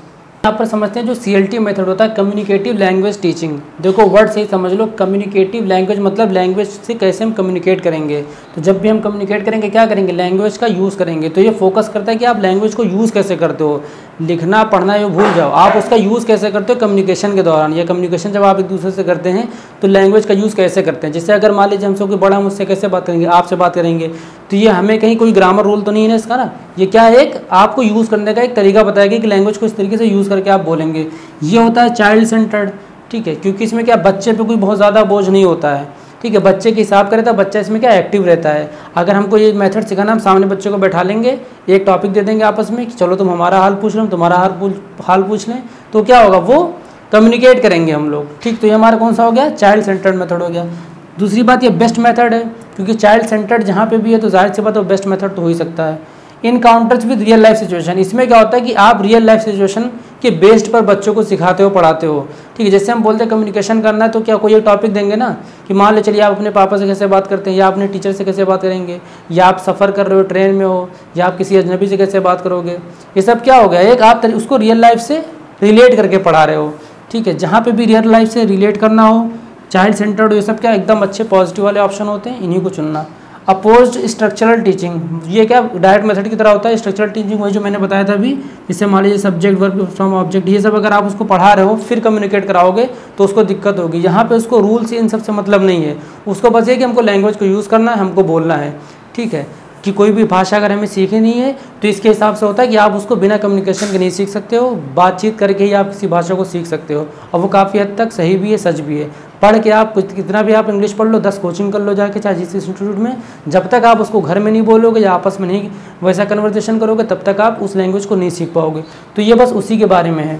यहाँ पर समझते हैं जो CLT मेथड होता है, कम्युनिकेटिव लैंग्वेज टीचिंग। देखो वर्ड सही समझ लो, कम्युनिकेटिव लैंग्वेज मतलब लैंग्वेज से कैसे हम कम्युनिकेट करेंगे। तो जब भी हम कम्युनिकेट करेंगे क्या करेंगे, लैंग्वेज का यूज़ करेंगे। तो ये फोकस करता है कि आप लैंग्वेज को यूज़ कैसे करते हो, लिखना पढ़ना ये भूल जाओ, आप उसका यूज़ कैसे करते हो कम्युनिकेशन के दौरान, या कम्युनिकेशन जब आप एक दूसरे से करते हैं तो लैंग्वेज का यूज़ कैसे करते हैं। जैसे अगर मान लीजिए हमसे कोई बड़ा मुझसे कैसे बात करेंगे, आपसे बात करेंगे, तो ये हमें कहीं कोई ग्रामर रूल तो नहीं है ना इसका ना, ये क्या है, एक आपको यूज़ करने का एक तरीका बताएगा कि लैंग्वेज को इस तरीके से यूज़ करके आप बोलेंगे। ये होता है चाइल्ड सेंटर्ड, ठीक है, क्योंकि इसमें क्या बच्चे पे कोई बहुत ज़्यादा बोझ नहीं होता है, ठीक है। बच्चे के हिसाब करें तो बच्चा इसमें क्या एक्टिव रहता है। अगर हमको ये मेथड सिखाना, हम सामने बच्चे को बैठा लेंगे, एक टॉपिक दे देंगे आपस में कि चलो तुम हमारा हाल पूछ लो, हम तुम्हारा हाल पूछ लें, तो क्या होगा, वो कम्युनिकेट करेंगे हम लोग, ठीक। तो ये हमारा कौन सा हो गया, चाइल्ड सेंटर्ड मेथड हो गया। दूसरी बात ये बेस्ट मेथड है, क्योंकि चाइल्ड सेंटर्ड जहाँ पे भी है तो जाहिर सी बात है बेस्ट मेथड तो हो ही सकता है। Encounters with real life situation, इसमें क्या होता है कि आप रियल लाइफ सिचुएशन के बेस्ड पर बच्चों को सिखाते हो, पढ़ाते हो, ठीक है। जैसे हम बोलते हैं कम्युनिकेशन करना है तो क्या कोई एक टॉपिक देंगे ना कि मान ले चलिए आप अपने पापा से कैसे बात करते हैं, या अपने टीचर से कैसे बात करेंगे, या आप सफ़र कर रहे हो ट्रेन में हो, या आप किसी अजनबी से कैसे बात करोगे। ये सब क्या हो गया, एक आप उसको रियल लाइफ से रिलेट करके पढ़ा रहे हो, ठीक है। जहाँ पर भी रियल लाइफ से रिलेट करना हो, चाइल्ड सेंटर्ड, ये सब क्या एकदम अच्छे पॉजिटिव वाले ऑप्शन होते हैं, इन्हीं को चुनना। अपोज्ड स्ट्रक्चरल टीचिंग, ये क्या डायरेक्ट मेथड की तरह होता है। स्ट्रक्चरल टीचिंग वही जो मैंने बताया था अभी, जिससे मान लीजिए सब्जेक्ट वर्ब फ्रॉम ऑब्जेक्ट ये सब अगर आप उसको पढ़ा रहे हो फिर कम्युनिकेट कराओगे तो उसको दिक्कत होगी। यहाँ पे उसको रूल से इन सब से मतलब नहीं है, उसको बस ये कि हमको लैंग्वेज को यूज़ करना है, हमको बोलना है, ठीक है। कि कोई भी भाषा अगर हमें सीखनी है तो इसके हिसाब से होता है कि आप उसको बिना कम्युनिकेशन के नहीं सीख सकते हो, बातचीत करके ही आप किसी भाषा को सीख सकते हो। और वो काफ़ी हद तक सही भी है, सच भी है। पढ़ के आप कितना भी आप इंग्लिश पढ़ लो, 10 कोचिंग कर लो जाके चाहे जिस इंस्टीट्यूट में, जब तक आप उसको घर में नहीं बोलोगे या आपस में नहीं वैसा कन्वर्सेशन करोगे तब तक आप उस लैंग्वेज को नहीं सीख पाओगे। तो ये बस उसी के बारे में है,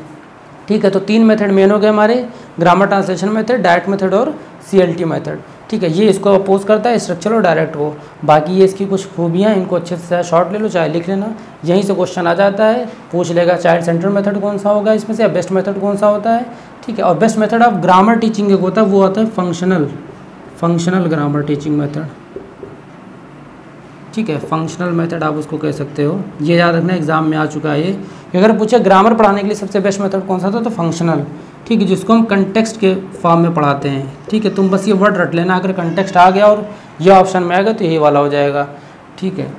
ठीक है। तो 3 मेथड मेन हो गए हमारे, grammar translation method, direct method और CLT मेथड, ठीक है। ये इसको अपोज करता है स्ट्रक्चर और डायरेक्ट को। बाकी ये इसकी कुछ खूबियाँ, इनको अच्छे से शॉर्ट ले लो चाहे लिख लेना, यहीं से क्वेश्चन आ जाता है, पूछ लेगा चाइल्ड सेंटर मेथड कौन सा होगा इसमें से, या बेस्ट मेथड कौन सा होता है, ठीक है। और best method of grammar teaching एक होता है, वो होता है फंक्शनल ग्रामर टीचिंग मेथड, ठीक है। फंक्शनल मेथड आप उसको कह सकते हो, ये याद रखना एग्जाम में आ चुका है ये। अगर पूछे ग्रामर पढ़ाने के लिए सबसे बेस्ट मेथड कौन सा था तो फंक्शनल, ठीक है, जिसको हम कंटेक्स्ट के फॉर्म में पढ़ाते हैं, ठीक है। तुम बस ये वर्ड रट लेना, अगर कंटेक्स्ट आ गया और ये ऑप्शन में आएगा तो यही वाला हो जाएगा, ठीक है।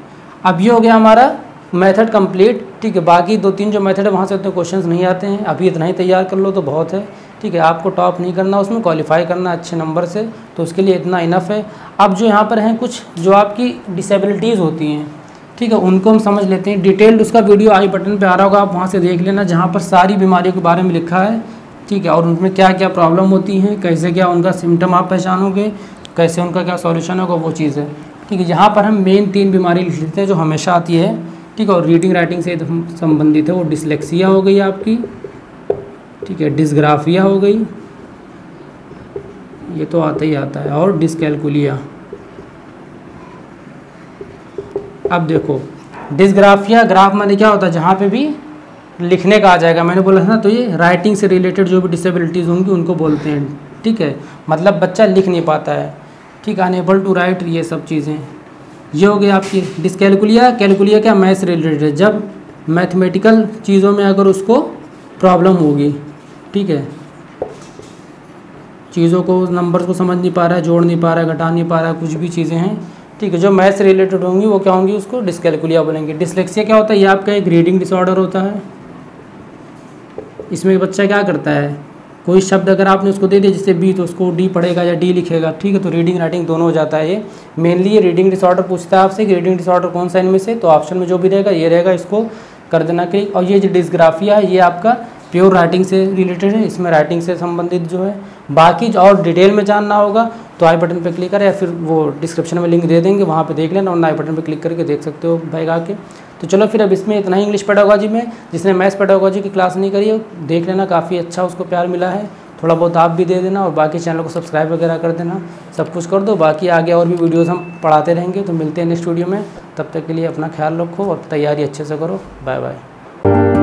अब ये हो गया हमारा मेथड कंप्लीट, ठीक है। बाकी 2-3 जो मेथड है वहाँ से उतने क्वेश्चंस नहीं आते हैं, अभी इतना ही तैयार कर लो तो बहुत है, ठीक है। आपको टॉप नहीं करना, उसमें क्वालिफाई करना अच्छे नंबर से, तो उसके लिए इतना इनफ है। अब जो यहाँ पर हैं कुछ जो आपकी डिसेबिलिटीज़ होती हैं, ठीक है, उनको हम समझ लेते हैं। डिटेल्ड उसका वीडियो आई बटन पे आ रहा होगा, आप वहाँ से देख लेना, जहाँ पर सारी बीमारियों के बारे में लिखा है, ठीक है। और उनमें क्या क्या प्रॉब्लम होती हैं, कैसे क्या उनका सिम्टम आप पहचानोगे, कैसे उनका क्या सॉल्यूशन होगा, वो चीज़ है, ठीक है। यहाँ पर हम मेन 3 बीमारी लिख लेते हैं जो हमेशा आती है, ठीक है। और रीडिंग राइटिंग से संबंधित है, वो डिसलेक्सिया हो गई आपकी, ठीक है, डिस्ग्राफिया हो गई, ये तो आता ही आता है, और डिसकैलकुलिया। अब देखो डिस्ग्राफिया, ग्राफ माने क्या होता है, जहाँ पे भी लिखने का आ जाएगा, मैंने बोला था ना, तो ये राइटिंग से रिलेटेड जो भी डिसेबिलिटीज़ होंगी उनको बोलते हैं, ठीक है। मतलब बच्चा लिख नहीं पाता है, ठीक, अनएबल टू राइट, ये सब चीज़ें। ये हो गई आपकी डिसकैलकुलिया। कैलकुलिया क्या, मैथ्स रिलेटेड है, जब मैथमेटिकल चीज़ों में अगर उसको प्रॉब्लम होगी, ठीक है, चीज़ों को, नंबर्स को समझ नहीं पा रहा है, जोड़ नहीं पा रहा है, घटा नहीं पा रहा है, कुछ भी चीज़ें हैं, ठीक है, जो मैथ से रिलेटेड होंगी वो क्या होंगी, उसको डिसकैलकुलिया बोलेंगे। डिसलेक्सिया क्या होता है, ये आपका एक रीडिंग डिसऑर्डर होता है। इसमें बच्चा क्या करता है, कोई शब्द अगर आपने उसको दे दिया जैसे बी, तो उसको डी पढ़ेगा या डी लिखेगा, ठीक है, तो रीडिंग राइटिंग दोनों हो जाता है। ये मेनली ये रीडिंग डिसऑर्डर पूछता है आपसे कि रीडिंग डिसऑर्डर कौन सा इनमें से, तो ऑप्शन में जो भी रहेगा ये रहेगा, इसको कर देना क्लिक। और ये जो डिस्ग्राफिया है ये आपका प्योर राइटिंग से रिलेटेड है, इसमें राइटिंग से संबंधित जो है। बाकी जो और डिटेल में जानना होगा तो आई बटन पे क्लिक करें, या फिर वो डिस्क्रिप्शन में लिंक दे देंगे, वहाँ पे देख लेना, और आई बटन पे क्लिक करके देख सकते हो भाई आके। तो चलो फिर अब इसमें इतना ही इंग्लिश पेडागोजी में। जिसने मैथ्स पेडागोजी की क्लास नहीं करी है देख लेना, काफ़ी अच्छा उसको प्यार मिला है, थोड़ा बहुत आप भी दे देना, और बाकी चैनल को सब्सक्राइब वगैरह कर देना, सब कुछ कर दो। बाकी आगे और भी वीडियोज़ हम पढ़ाते रहेंगे, तो मिलते हैं नेक्स्ट वीडियो में। तब तक के लिए अपना ख्याल रखो और तैयारी अच्छे से करो। Bye bye.